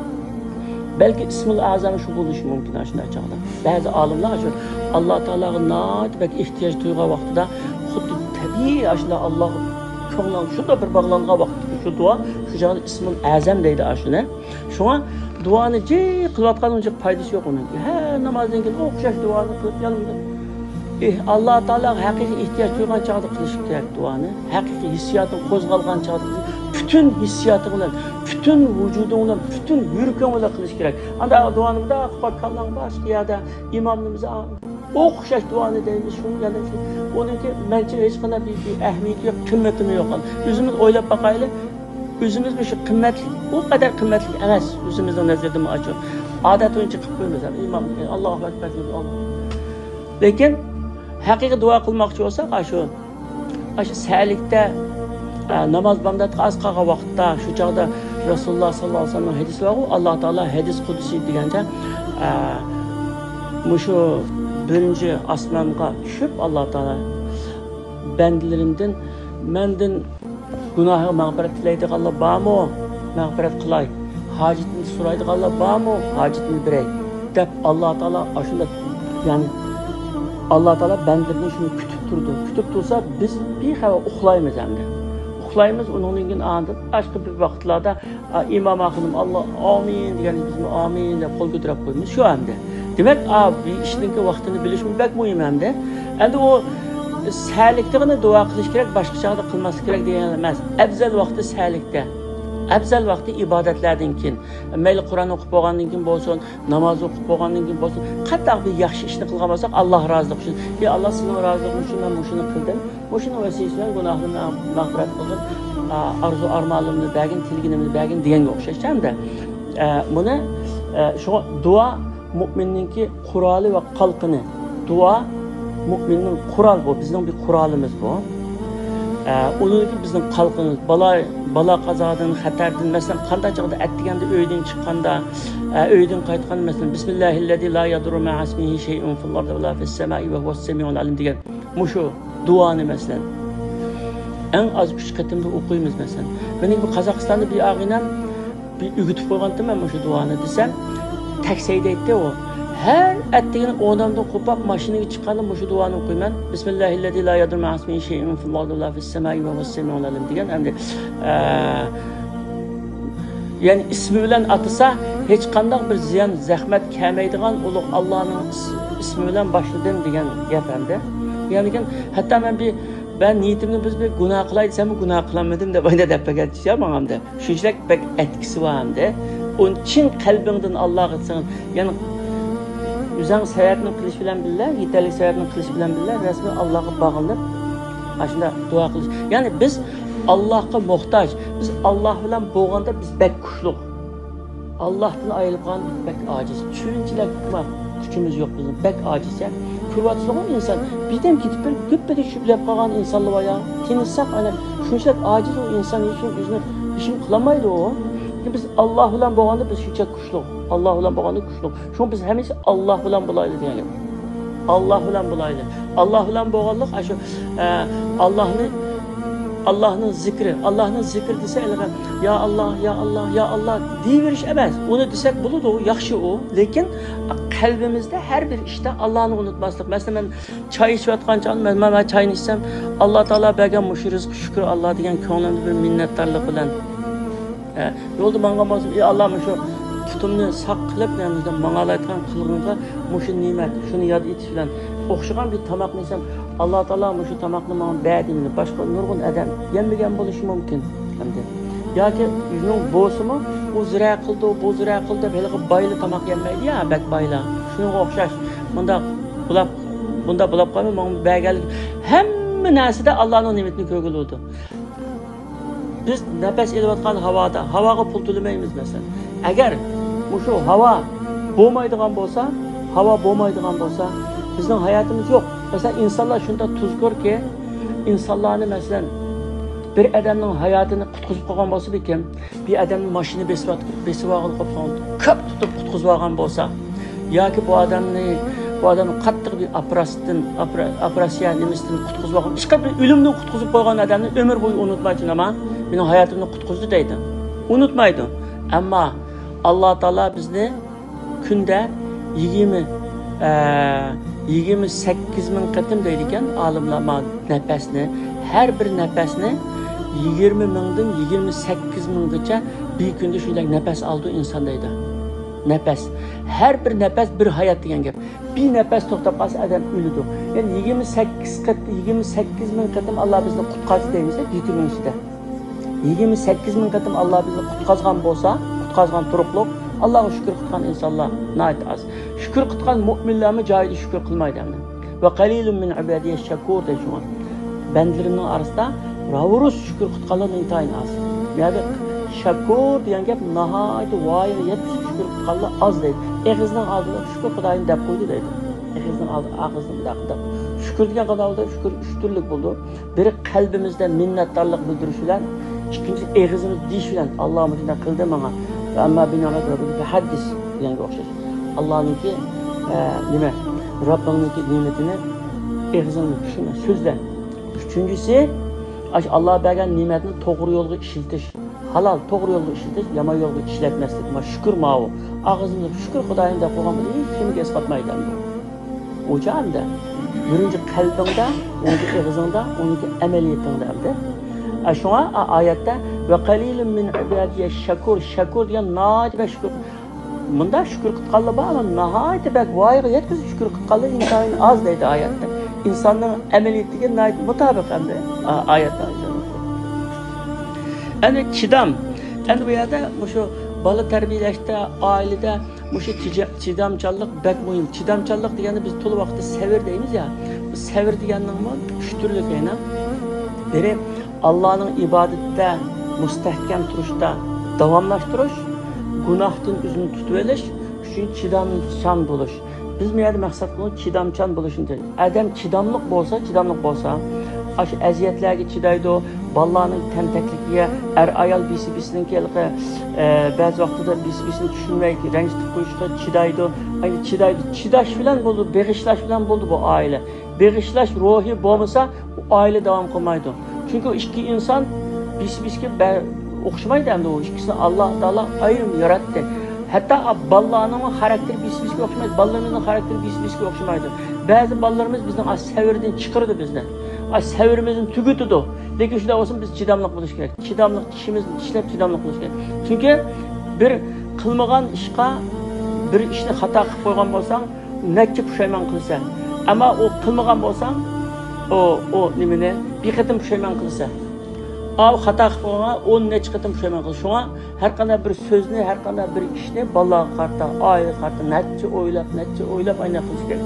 Belki İsmil Azam'ı şu buluşu mümkün aşında çağda. Bazı alimler aşıyor. Allah Teala'ya naat belki ihtiyaç duyduğu vaxtıda xuddi tabii aşında Allah ko'nglan şunda bir bağlanğan vaxtı şu dua şu çağda İsmil Azam deydi aşına. Şuna duanı kılatkanın çok faydası yok onun. Her namazdan keyin o'xshash duanı qilib yanımda. Allah Teala haqiqiy ihtiyoç duygan çağda qilish kerak duanı. Haqiqiy hissiyatın qo'zg'algan çağda bütün hissiyatı bilan, bütün vücudun bilan, bütün yürüken bilan qilish kerak. Anda duanımda qolgan başqa yerda imomimiz o'xshash duanı deymiz. Shuni yana onunki mencha hech qanday bir ahamiyati yo'q, qimmati yo'q. O'zimiz o'ylab baqaylik. O'zimiz shu qimmatli, u qadar qimmatli emas. O'zimizning nazarda ma'qul. Odat o'yincha qilib qo'yamiz. Imom Allohu akbar deb Allah. Lekin haqiqiy duo qilmoqchi bo'lsak, shu salikda namoz bandat az qolgan vaqtda shu chog'da Rasululloh sollallohu alayhi vasallam hadis bor. Alloh taolo hadis qudusiy deganda shu birinchi osmonga tushib Alloh taolo bandalarimdan mendan gunohi mag'firat tilaydiganlar bormi? Mag'firat qilay. Hojatni so'raydiganlar bormi? Hojatni beray deb Alloh taolo shunda ya'ni Allah Teala bendirini şunu kütüp durdu. Kütüp dursa biz bir hava uxlaymiz hem de. Uxlaymiz onun için andık. Başka bir vaxtlarda İmam Akınım Allah amin yani bizim amin de kol götürüp koymuş şu hem de. Demek bir işinki vaxtını bilişimiz pek mühim hem de. Hem de o səhlikliğini dua qilish kerak, başqa çağda qılması kerak degan emas. Afzal vaqti səhlikdə. Afzal vaqti ibadətlərdən keyin, mayli Qur'on o'qib bo'lgandan keyin bo'lsin, namoz o'qib bo'lgandan keyin bo'lsin, qattiq bir yaxshi ishni qilgan bo'lsak, Alloh roziligi uchun, ey Alloh sizning roziligi uchun men shuni qildim. Shuni vasiyasidan gunohimni mag'firat qilib, arzu armonimni bergin, tilginimni bergin deganga o'xshash hamda. Buni shu duo mu'minninki quroli va qalqini. Duo mu'minning qural bu, bizning bir qurolimiz bu. Onunki bizning qalqimiz, bala qazodan, xatardan, masalan, qanday chaqda atdiganda uydan chiqqanda, uydan qaytgan masalan, bismillahillazi la yadurru ma'a ismihi shay'un fil ardi wa la fis samai wa huwas samiul alim degan. Mushu duoni masalan eng az 3 qatimda o'qiymiz masalan. Mening bu Qozog'istonda bir og'inam bir o'gitib qo'ygandim men mushu duoni desam, taksiyda aytdi u. Her ettiğini odamdan kopap maşinaga chiqqanda mushu duoni o'qiyman. Bismillahillazi la yadurru ma'a ismihi shay'un fil ardi wa la fis samai wa huwas samiul alim degan. Endi yani ismi bilan atasa hech qanday bir ziyon, zahmat kelmaydigan ulug' Allohning ismi bilan boshladim degan gap endi. Yani hatta ben niyetimni biz bir gunoh qilay desam, gunoh qilmadim deb oyda deb pagatisham menga. Shunchalik bek etkisi bor endi. Onun chin qalbingdan Allohga aytsan, yani Üzən səyahətini qilish bilan billah, yeterlik səyahətini qilish bilan billah, resmi Allah'a bağlanıb, aşında dua qilish. Yani biz Allah'a muhtaç, biz Allah bilan bo'lganda biz bek kuchliq. Allah'tan ayrılgan biz bek aciz. Şunchalik kuchimiz yo'q bizning, bek aciz ya. Kurvatçılıq insan, birden gidip bir güppede şüplep qolgan insanlar var ya. Tinsak ana şunchalik aciz o insan için o'zini ishim qilamaydi o. Biz Allah bilan bo'lganda biz shuncha kuchliq. Allah bilan bo'lganda kuchliq. Shuni biz hamisha Allah bilan bo'laylik degan. Allah bilan bulaylı. Allah bilan boğanlıq aşı Allah'ın zikri dese elbette ya Allah ya Allah ya Allah deyiveriş emas. Onu desek buludu o, yaxşı o. Lekin kalbimizde her bir işte Allah'ını unutmaslık. Mesela ben çay içip atkan canım, ben çayını içsem Allah Teala bergen muşu rızkı şükür Allah degan ko'nglimda bir minnatdorlik bilan. Yolda bana bazı Allah muşu tutumni saq qilib, mang'alayotgan qilg'inga muşu nimet, şunu yod etish bilan o'xshagan bir tamoqni yesam Allah Teala muşu tamoqni menga berdi, boshqa nurg'un odam yemagan bo'lishi mumkin. Hamda yoki uning bo'simi u zira qildi, bu zira qildi, belki bayli tamoq yemaydi ya, bak bayla. Shunga o'xshash. Bunda bulab qo'ymay, menga berganlik hamma narsada Allohning ne'matini ko'rgiludi. Biz nefes elayotgan havoga pul to'lamaymiz mesela. Agar şu hava bo'lmaydigan bo'lsa, bizning hayotimiz yo'q. Mesela insanlar shunda tuzkorki, insanlarni mesela bir adamning hayotini qutqizib qolgan bo'lsa ekan, bir adamning mashina besib olgan ko'p tutib qutqizib olgan bo'lsa, yoki bu adamni qattiq bir operatsiya nimasidan qutqizib olgan, boshqa bir o'limdan qutqizib qo'ygan odamni umr bo'yi unutmaydi, ama mening hayotimni qutqizdi deydi. Unutmaydi. Ammo Allah Teala bizni kunda 28 ming qatim deydigan olimlar nafasni, her bir nafasni 20 mingdan 28 minggacha bir kunda shunday nafas oldi inson deydi. Nefes. Her bir nefes bir hayat degan gap. Bir nefes to'xtab qolsa adam o'ladi. Yani 28 ming qatim Allah bizni qutqazdi deymiz bir kunning ichida. 28 ming qatim Allah bizni qutqazgan bo'lsa, qutqazgan turuqliq, Allohga shukr qilgan insonlar nayt az. Shukr qilgan mu'minlarmi joyida shukr qilmaydi hamda. Va qalilun min ibadiyash shakur deyshman. Bandlarimning orasida ravurus shukr qilganlar intayin az. Yani shakur degan gap nihoyatda voyaga yetib shukr qilganlar az deydi. Eg'izning oldida shukr Xudoyni deb qo'ydi deydi. Eg'izning oldida og'izning daqida. Shukr degan qadavda shukr uch turlik bo'ldi. Biri qalbimizda minnatdorlik bildirish bilan, ikkinchisi eg'izimiz deyish bilan Alloh shunday qildi menga. Amma binomat Rabbika haddis deganga o'xshash. Allohniki nima? Rabbingniki ne'matini eg'izingni tushuna, so'zla. Uchinchisi Allah bergan ne'matni to'g'ri yo'lga ishiltish. Halal, to'g'ri yo'lga ishiltish, yomon yo'lga ishlatmaslik. Ma shukr ma'u. Og'izimda shukr Xudoyim deb qo'ygan bo'lar, hech kimga isbotmaydi. O'chanda birinchi qalbingda, o'niki eg'izingda, o'niki amaliyatingda hamda. Shunga oyatda va qalilun min ibadiyash shakur degan nahayat va shukr. Bunda shukr qilganlar bor, ammo nahayat bak voyaga yetkazib shukr qilganlar inson az deydi oyatda. İnsanın ameliyatiga nahayat mutobiq hamda oyatda. Yani çidam. Yani bu yerde şu balı terbiyeleşte, ailede şu çidamçılık bek mühim. Çidamçılık diyeni biz tolu vakti sevir deyimiz ya. Bu sevir diyenin mi? Üç türlü kayna. Biri Allah'ın ibadette müstehkem turuşta davamlaştırış, günahtan üzünü tutuveliş, üçün çidamçan buluş. Biz mi yani maksat bunu çidamçan buluşunca. Adam çidamlık bolsa, aşı eziyetlerge çidaydı o, ballarının tenteklikiye, ayal bisinin kelki, bazı vaxtıda bisini düşünmek, rencitip koyuşta çidaydı, aynı çidaş filan buldu, beğişlaş filan buldu bu aile. Beğişlaş ruhi boğmasa, o aile devam kılmaydı. Çünkü o iki insan biski okşamaydı hem de o ikisini Allah ayrım yarattı. Hatta ballarının karakteri biski okşamaydı, ballarımızın karakteri biski okşamaydı. Bazı ballarımız bizden sevirden çıkırdı bizden. Sevirimizin tügütüdü. Lekin şunda olsun biz çidamlık buluş gerek. Çidamlık işimizni işlep çidamlık buluş gerek. Çünkü bir kılmagan işqa bir işni hata qilib qo'ygan bo'lsang, necha pushaymon qilsa. Ama o kılmagan bo'lsang, o nimani bir qatim pushaymon qilsa. Av hata qilib qo'ygan 10 necha qatim pushaymon qilsa. Shunga har qanday bir so'zni, har qanday bir ishni bolaga qarta, oilaga qarta necha o'ylab ayna qilish kerak.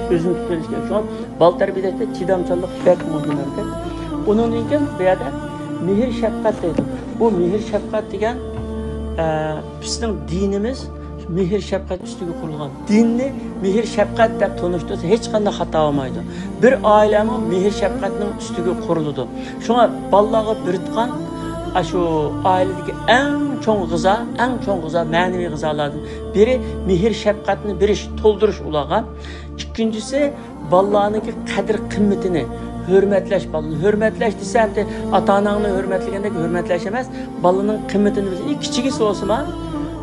Özünü tutabiliriz ki şu an bal terbiyede çidamçılık pek muhim ekan. Onun için bir yerde mihir şefkat deydi. Bu mihir şefkat degan bizning dinimiz mihir şefkat üstüge kurulgan. Dinni mihir şefkat deb tanıştırsa hech qanday xato olmaydi. Bir oilami mihir şefkatning üstüge kuruludi. Şuna balaga biritgan şu ailedeki en çoğ gıza, ma'naviy gızalardan biri mihir şefkatini birish, to'ldirish ularga. İkincisi, ballarınki qadr qimmatini hürmetleş balını. Hürmetleş desem de ata-ananı hürmetlegende hürmetleş emas, balının qimmatini bil. Kichigisi olsun ha.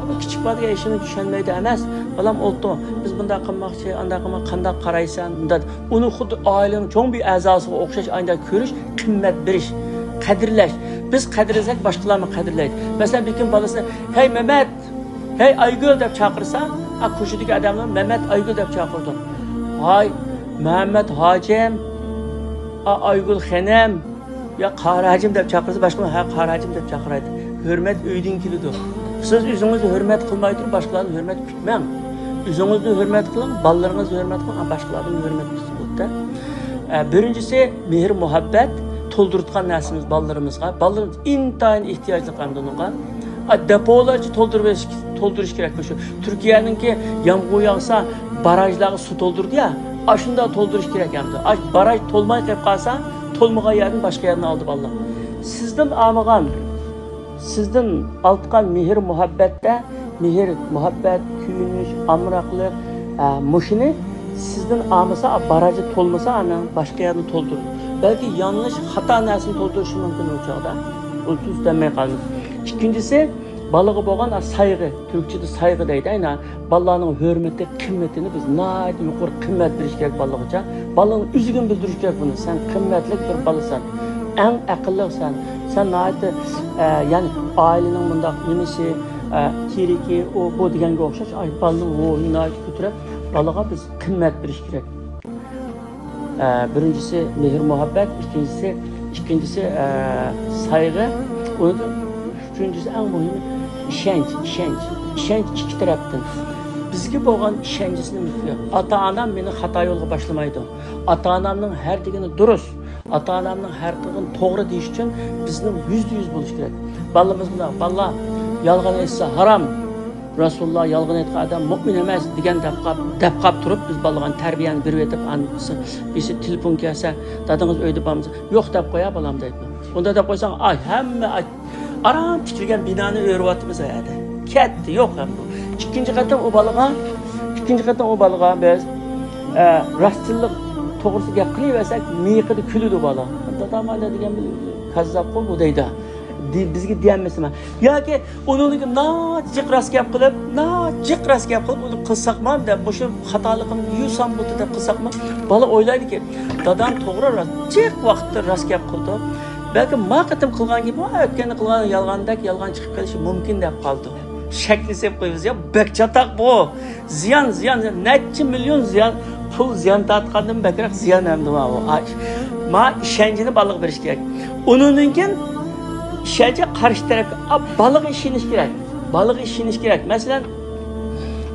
Bu kichik balaga ishini tushunmaydi emas. Balam oldu. Biz bunda qilmoqchi, anda qilmoq, qanday qaraysan, bunda uni xuddi oilaning cho'ng bir a'zosiga o'xshash ayda ko'rish, qimmat berish, qadrlash. Biz qadrlasak boshqalarni qadrlaydi. Masalan, bir kim bolasini, "Hey Mehmet, hey Aygül" deb chaqirsa, ko'chadagi odamlar Mehmet Aygül deb chaqirdi. "Hay Mehmet hojim, Aygül xanam, ya qarajim" deb chaqirsa, boshqa "Ha qarajim" deb chaqiradi. Hurmat uydan keladi. Siz o'zingizni hurmat qilmay turib, boshqalarni hurmat kutmang. O'zingizni hurmat qiling, bolalaringizni hurmat qiling, boshqalarni hurmat qilingda. Birinchisi mehr muhabbat to'ldirgan narsamiz bolalarimizga. Bolalarimiz intayin ehtiyojli qandunga. Depolarcha to'ldirish kerak shu. Turkiyaninki yomg'ir yog'sa, barajlarga suv to'ldirdi ya. Aşında to'ldirish kerak endi. Baraj to'lmay qolib qolsa, to'lmagan yerdan boshqa yerdan oldi bolalar. Sizdan olmagan, sizdan altqan mehr muhabbatda, mehr muhabbat, kuyinish, amroqlik, mushini sizdan olmasa, barajı to'lmasa, ana boshqa yerdan to'ldir. Belki yanlış, xato narsani to'ldirishi mumkin o chog'da. Unsuz demay qoldi. İkincisi, balığı bo'lgan saygı, Türkçede saygı deydi. Ayna ballarning hürmeti, qimmatini biz nayt yuqori qimmat berish kerak balığıca. Balığın üzgün bildirish kerak bunu. Sen qimmatli bir balısan. En aqllisan. Sen nayt yani ailenin bundaq nimasi, teriki, o bu deganga o'xshash, ay balığın ruhini nayt ko'tarib, balığa biz qimmat berish kerak. Birincisi mehr muhabbet, ikincisi saygı, üçüncüsü en mühimi işenç. İşenç iki taraftan. Bizge bo'lgan işenchisini mutluyor. Ata-anam beni hata yolga başlamaydı. Ata-anamның her degeni durus. Ata-anamның her degeni to'g'ri deyish uchun bizning %100 bo'lish kerak. Ballarimiz bilan, "Ballar yolg'on aytsa haram. Rasululloh yolg'on aytgan odam mu'min emas" degan deb qolib turib, biz ballarga tarbiyani berib etib, birisi telefon kelsa, "Dadingiz uyda bormi?" "Yo'q" deb qo'ya balam deydi. Unda deb qo'ysang, "Ay, hamma aram tikilgan binani o'ryapmiz ayada. Ketdi, yo'q ham bu." İkinci qatam o balığa biz rastçılık to'g'risi gap qilaversak, miyiqida kuladi bola. Dadam ana degan bir kazzab qo'l bu deydi. Bizga deyanmasmi? Yoki uningga nojiq rast gap qilib, uni qilsaqmi deb, bu shu xatoligimni yusam bo'ldi deb qilsaqmi, bola o'ylaydiki, dadam to'g'ri jiq vaqtda rast gap qildi. Belki maqatim qilgan gibi o'tganda qilgan yolg'ondek yolg'on chiqib kelishi mumkin deb qoldi. Şekli sep koyuyoruz ya, bekçatak bu. Ziyan, neçe milyon ziyan, pul ziyan tatkandım bekrak ziyan hem de o. Ma işencini balık veriş gerek. Onununkin işence karşı taraf, balık işiniz gerek. Mesela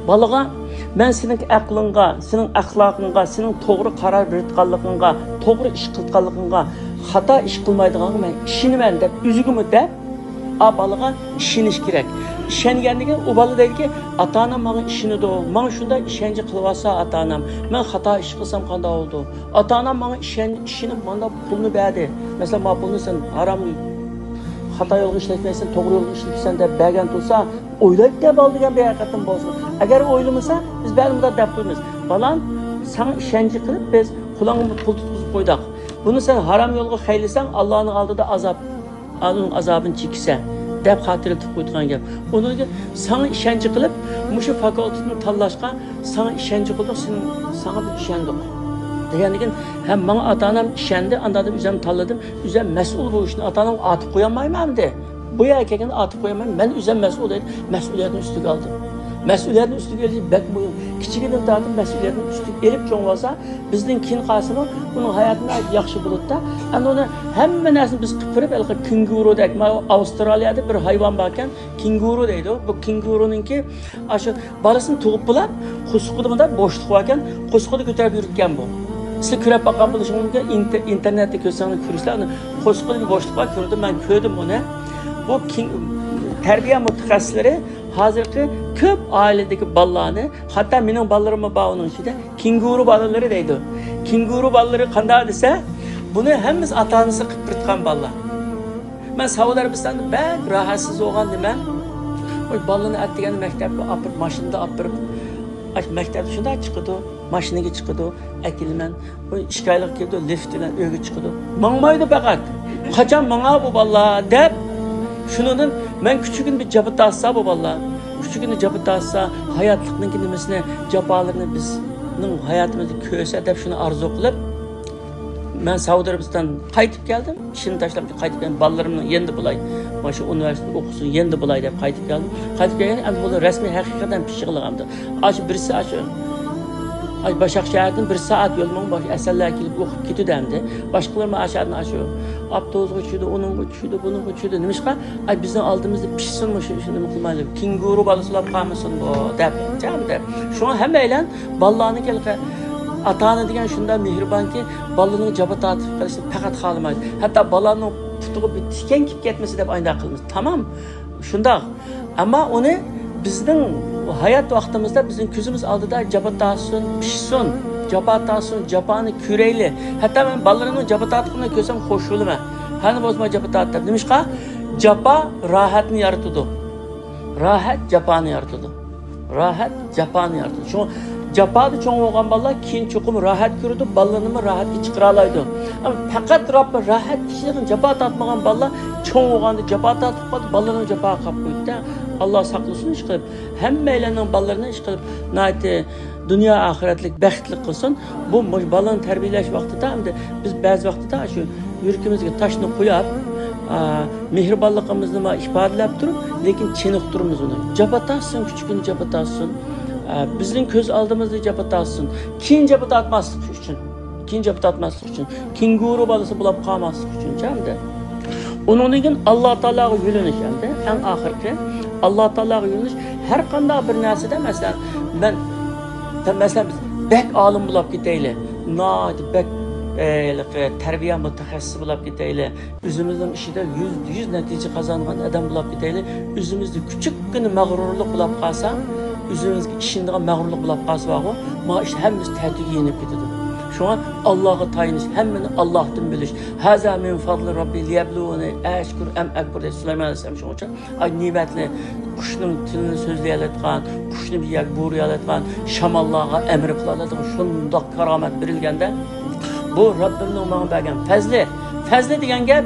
balığa ben senin aklınga, senin ahlakınga, senin doğru karar veritkanlığınga, doğru iş kıltkanlığınga, hata iş kılmaydığına ben işini ben de, üzgümü de, balığa işiniz gerek. İşengenliğe o balı dedi ki, ata-anam bana işini de o. Bana şunda işence kılvasa ata-anam. Ben hata iş kılsam kanda oldu. Ata-anam bana işini bana pulunu verdi. Mesela bana pulunu sen haram hata yolu işletmeysen, doğru yolu işletsen de bergen tutsa, oylayıp da bal degen bir hakikaten olsun. Eğer oylamasa, biz benim de dep koymayız. Balan, sana işence kılıp biz kulağını pul tutkuzup koydak. Bunu sen haram yolga xeylisen, Allah'ın aldığı azap, onun azabını çeksen. Dep hatırlatıp koyduğun gap. Onun için sana işence kılıp, muşu fakültetini tallaşka, sana işence kıldık, sana bir işendik. Degenlikin hem bana ata-anam işendi, anladım, üzerimi talladım, üzem mesul bu işini ata-anam atıp koyamayım de. Bu erkeğini atıp koyamayım, ben üzem mesul edip, mesuliyetin üstü kaldım. Mesuliyetin üstü gelince bek boyun, kiçikiden tartım mesuliyetin üstü erip çoğun olsa, bizden kin kasımı, bunun hayatına yaxşı bulut da, yani onu hemen nersini biz kıpırıp, kenguru deyik, Avustralya'da bir hayvan varken, kenguru deydi o, bu kengurununki, aşı balısını tuğup bulap, kusukudumda boşluk varken, kusukudu götürüp yürütken bu. Siz kürep bakan buluşun ki, internette köşesini kürüsler, kusukudu bir boşluk var, gördüm, ben köydüm bunu. Bu terbiye mutaxassisleri, hazırki köp ailedeki ballarını, hatta benim ballarımı bağının içinde kenguru balları deydi. Kenguru balları qanday dese, bunu hemiz ata-anası qıpırtkan ballar. Ben Saudi Arabistan'da bek rahatsız olgan nima? Oy ballarını atdiganda maktabga apırıp, maşinada apırıp, mektepte şunda çıkıdı. Maşinaga chiqadi, akilman. Bu 2 oylik keldi, lift bilan uyga chiqadi. Mangmaydi faqat. Qachon manga bu balla deb shundan men küçükün bir jabit alsa bu balla. Küçükünü jabit alsa hayotlikning nimasini, jafolarni bizning hayotimizda ko'rsa deb shuni orzu qilib ben Saudiya Arabistan qaytib keldim. İşini tashlab qaytib keldim. Ballalarimni endi bulay. Mana shu universitet o'qisin, endi bulay deb qaytib keldim. Qaytib kelgan endi bu rasmiy haqiqatan pishig'ligimdi. Aşı birisi aşı. Ay Başak şəhərdən 1 saat yolman baş əsərlər kelib oxub ketidəmdi. Başqaları aşağıdan aşıyor. Avtobus uçuyordu, onun uçuyordu, bunun uçuyordu. Nimişqa? Ay bizden aldığımızda pişsinmi şunu qilmaydi. Kenguru balasılab qalmasın bu deb. Jamda. Şuna həməylə ballarını kelqə ata-ana degan shunda mehribon ki, balaning jabat atif qilishni faqat xohlamaydi. Hatto balaning putig'i bir tikan kelib ketmasa deb ayndaq qilamiz. Tamam. Shundoq. Ammo uni bizning hayat vaqtimizda bizning ko'zimiz oldida jabat atsin, pishsin, jabat atsin, japani ko'rayli. Hatto men balalarimning jabat atifini ko'rsam xo'sh bo'laman. Hani bozma jabat atif. Nimishqa? Japa rohatni yaratadi. Rohat japani yaratadi. Rohat japani yaratadi. Shu Japada çoğun olgan balla keyin çoğum rahat gördü, ballanımı rahatga chiqaralaydı. Ama fakat Rabbi rahat kişilerin japat atmagan balla çoğun olganda japat atıp kaldı, ballanımı japa qap koydu. Allah saklasın iş qilib, hammalarning ballarini iş qilib, nayte dünya ahiretlik baxtlik qilsin. Bu balani tarbiyalash vaqtida hamda biz ba'zi vaqtida shu yuragimizga toshni qo'yib, mehribonligimizni ifodalab turib, lekin chiniqtiramiz uni. Japat atsin, küçükünü japat atsin. Bizning ko'z oldimizda jabat alsın. Keyin jabat atmaslik uchun. Keyin jabat atmaslik uchun. Kenguru balasi bo'lib qolmaslik uchun chamda. Uningdan keyin Alloh taologa yo'linish hamda eng oxirgi Alloh taologa yo'linish har qanday bir narsada masalan biz bek olim bo'lib ketaylik. Noit bek terbiye mutaxassisi bo'lib ketaylik. O'zimizning ishida 100 natija qozongan odam bo'lib ketaylik. O'zimizda kichikgina mag'rurlik bo'lib qolsa üzümüzde işindiğen mağrurluk bulup qalsa vağı, ma işte hemmimiz təhdüqə yenib gidiyor. Şu an Allah'a tayiniş, hemmini Allah'tan biliş. Haza min fadli Rabbi liyebluğuni eşkur em ekbur de Süleyman Aleyhisselam şunun için. Ay nimetli kuşun tilini sözleyeletken, kuşunu bir yak buğrayaletken, şamallağa emri kılaletken, şunda karamet birilgende. Bu Rabbimden bana bergen fezli. Fezli degen gep,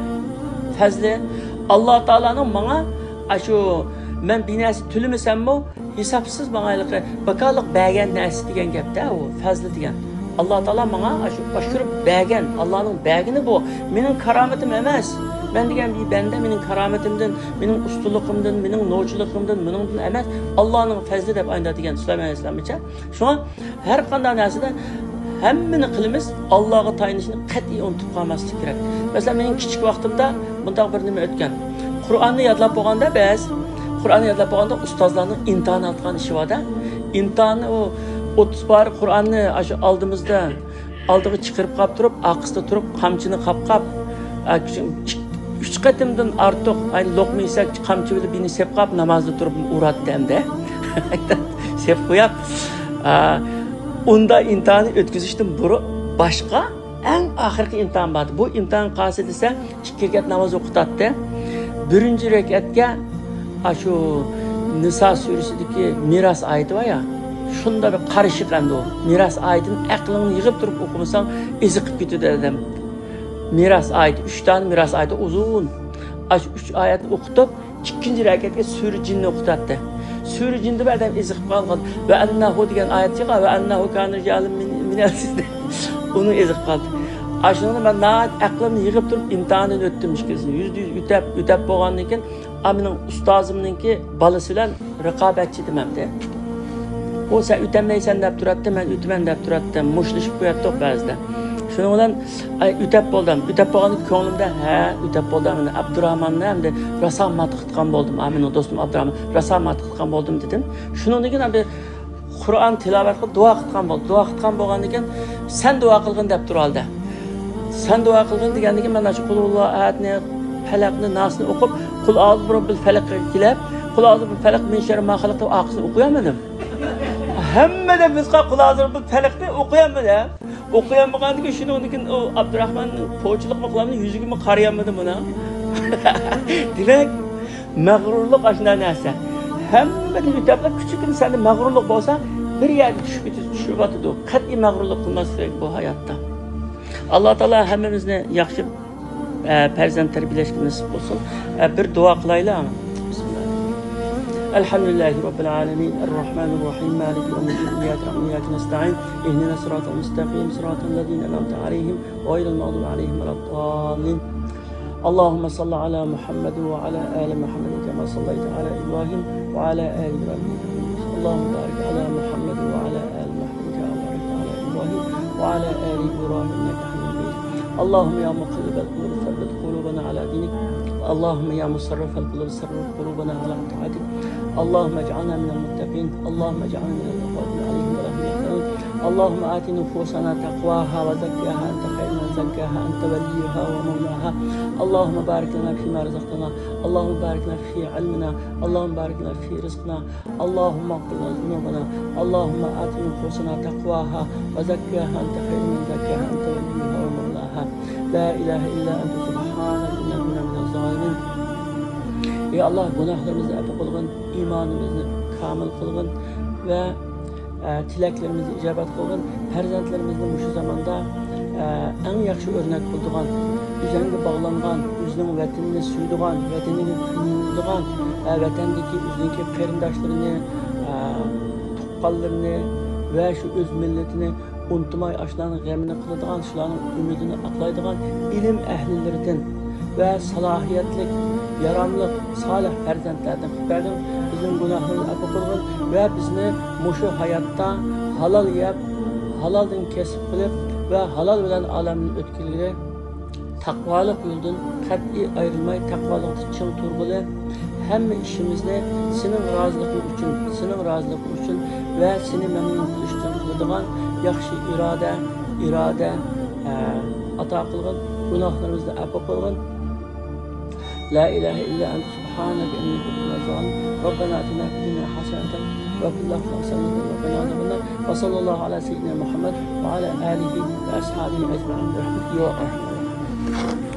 fezli. Allah Teala'nın bana şu men binası tülümüsem mi? Hesapsız bana bakalım bəgən nəsi degen gepdə o fazla degen. Allah Teala bana başırıb bəgən, Allah'ın bəgini bu. Benim karametim emas. Ben degen bir bende benim karametimden, benim ustuluğumdan, benim noçuluğumdan, benim emas. Allah'ın fazla deb ayında degen Süleyman Aleyhisselam için. Şu an her qanday nəsədə hemmini qilimiz Allah'a tayinishini qat'iy unutib qalmaslik kerak. Mesela benim kichik vaqtimda bundaq bir nima o'tgan. Qur'onni yodlab bo'lganda biz Kur'an'ı yadlap olanda ustazlarının imtihan atkan işi var da. İmtihanı o 30 bar Kur'an'ı aldığımızda aldığı çıkarıp kaptırıp, akısta durup, kamçını kap. 3 katımdan artık aynı lokmaysak kamçı bile beni sep kap, namazda durup uğrat demde. Sep koyap. Onda imtihanı ötküzüştüm. Bu başka en ahirki imtihan vardı. Bu imtihan kasıt ise 2 rekat namaz okutattı. 1. rekatga şu Nisa suresideki miras ayeti var ya, şunda bir karışık endi o. Miras ayetinin aklını yığıp durup okumasan eziqib ketadi adam. Miras ayeti, 3 tane miras ayeti uzun. Şu 3 ayet okutup 2. rekatga sure jinni okutatdi. Sure jinni adam eziqib qolgan. Ve ennehu degan ayet chiqa ve ennehu kana rijalun minal sizde. Onu eziqib qoldi. Aşını ben naat aklımı yığıp durup imtihanını öttüm işkesin. %100 ütep bo'lgandan keyin Aminin ustazımınki balası bilan raqobatchi demamdi. O sen ütemeysen deb turatdi, men ütmen deb turatdim. Mushtlashib qo'yapti ba'zida. Shuning bilan ütep bo'ldim. Ütep bo'lganda ko'nglimda ütep bo'ldim. Abdurahmonni hamda rasom matqitgan bo'ldim. Aminin do'stim Abdurahmon rasom matqitgan bo'ldim dedim. Shundan keyin hamda Qur'on tilovat qilib duo qilgan bo'ldim. Duo qilgan bo'lgandan keyin sen duo qilgin deb turaldi. Sen duo qilgin degandan keyin men shu qululloh ayatni Felakni nasını okup kul ağzı Rabbil felak kilep kul ağzı Rabbil felak min şerri ma halakta akısını okuyamadım. Hemme de biz kul ağzı Rabbil felakni okuyamadım. Okuyamagandan keyin shundan keyin o Abdurahmonning po'chilik maqlamini yuziga qarayamadim buna. Demak, mag'rurlik ashuna narsa. Hemme de kitoblar küçük insanda mag'rurlik bo'lsa, bir yer düşüp atıdı. Kat'i mağrurluk kılması gerek bu hayatta. Allah Teala hemimizni yaxshi farzand tarbiyalashga nasib bo'lsin. Bir dua qilaylik. الحمد لله رب العالمين الرحمن الرحيم مالك يوم الدين إياك نعبد وإياك نستعين اهدنا الصراط المستقيم صراط الذين أنعمت عليهم غير المغضوب عليهم ولا الضالين اللهم صل على محمد وعلى آل محمد كما صليت على إبراهيم وعلى آل إبراهيم اللهم بارك على محمد وعلى آل محمد كما باركت على إبراهيم وعلى آل إبراهيم إنك حميد مجيد اللهم يا مقلب القلوب ثبت قلوبنا على دينك اللهم يا مصرف القلوب صرف قلوبنا على طاعتك اللهم اجعلنا من المتقين اللهم اجعلنا من التوابين عليهم ولا هم يحزنون اللهم آت نفوسنا تقواها وزكها أنت خير من زكاها أنت وليها ومولاها اللهم بارك لنا فيما رزقتنا اللهم بارك لنا في علمنا اللهم بارك لنا في رزقنا اللهم اغفر لنا ذنوبنا اللهم آت نفوسنا تقواها وزكها أنت خير من زكاها أنت وليها ومولاها لا إله إلا أنت سبحانك إنا كنا من الظالمين Ey Allah günahlarımızı affı kılgın, imanımızı kamil kılgın ve tileklerimizi icabet kılgın. Farzandlarımızı şu zamanda en yaxşı örnek bulduğun, üzerine bağlanğan, özünün vətənini suyduğun, vətənini kıyılduğun, vətəndeki özündeki qeyrindaşlarını, tuqqallarını ve şu öz milletini unutmay aşılarının qəmini kılıdığın, şuların ümidini aqlaydıgan ilim əhlilerinden ve salahiyetlik, yaramlık, salih farzandlardan qilib bizim günahlarını affı kılgın ve bizni muşu hayatta halal yap, halaldan kesip kılıp ve halal bilen alemnin ötkülüğü takvalık yoldan qat'i ayrılmay, takvalıkta çın turgulu hem işimizde senin razılığın için ve seni memnun kılıştırıldığın yaxşı irade ata kılgın, günahlarımızda affı kılgın. لا إله إلا أنت سبحانك إني كنت من الظالمين ربنا آتنا في الدنيا حسنة وفي الآخرة حسنة وقنا عذاب النار وصلى الله على سيدنا محمد وعلى آله وأصحابه أجمعين برحمتك يا أرحم الراحمين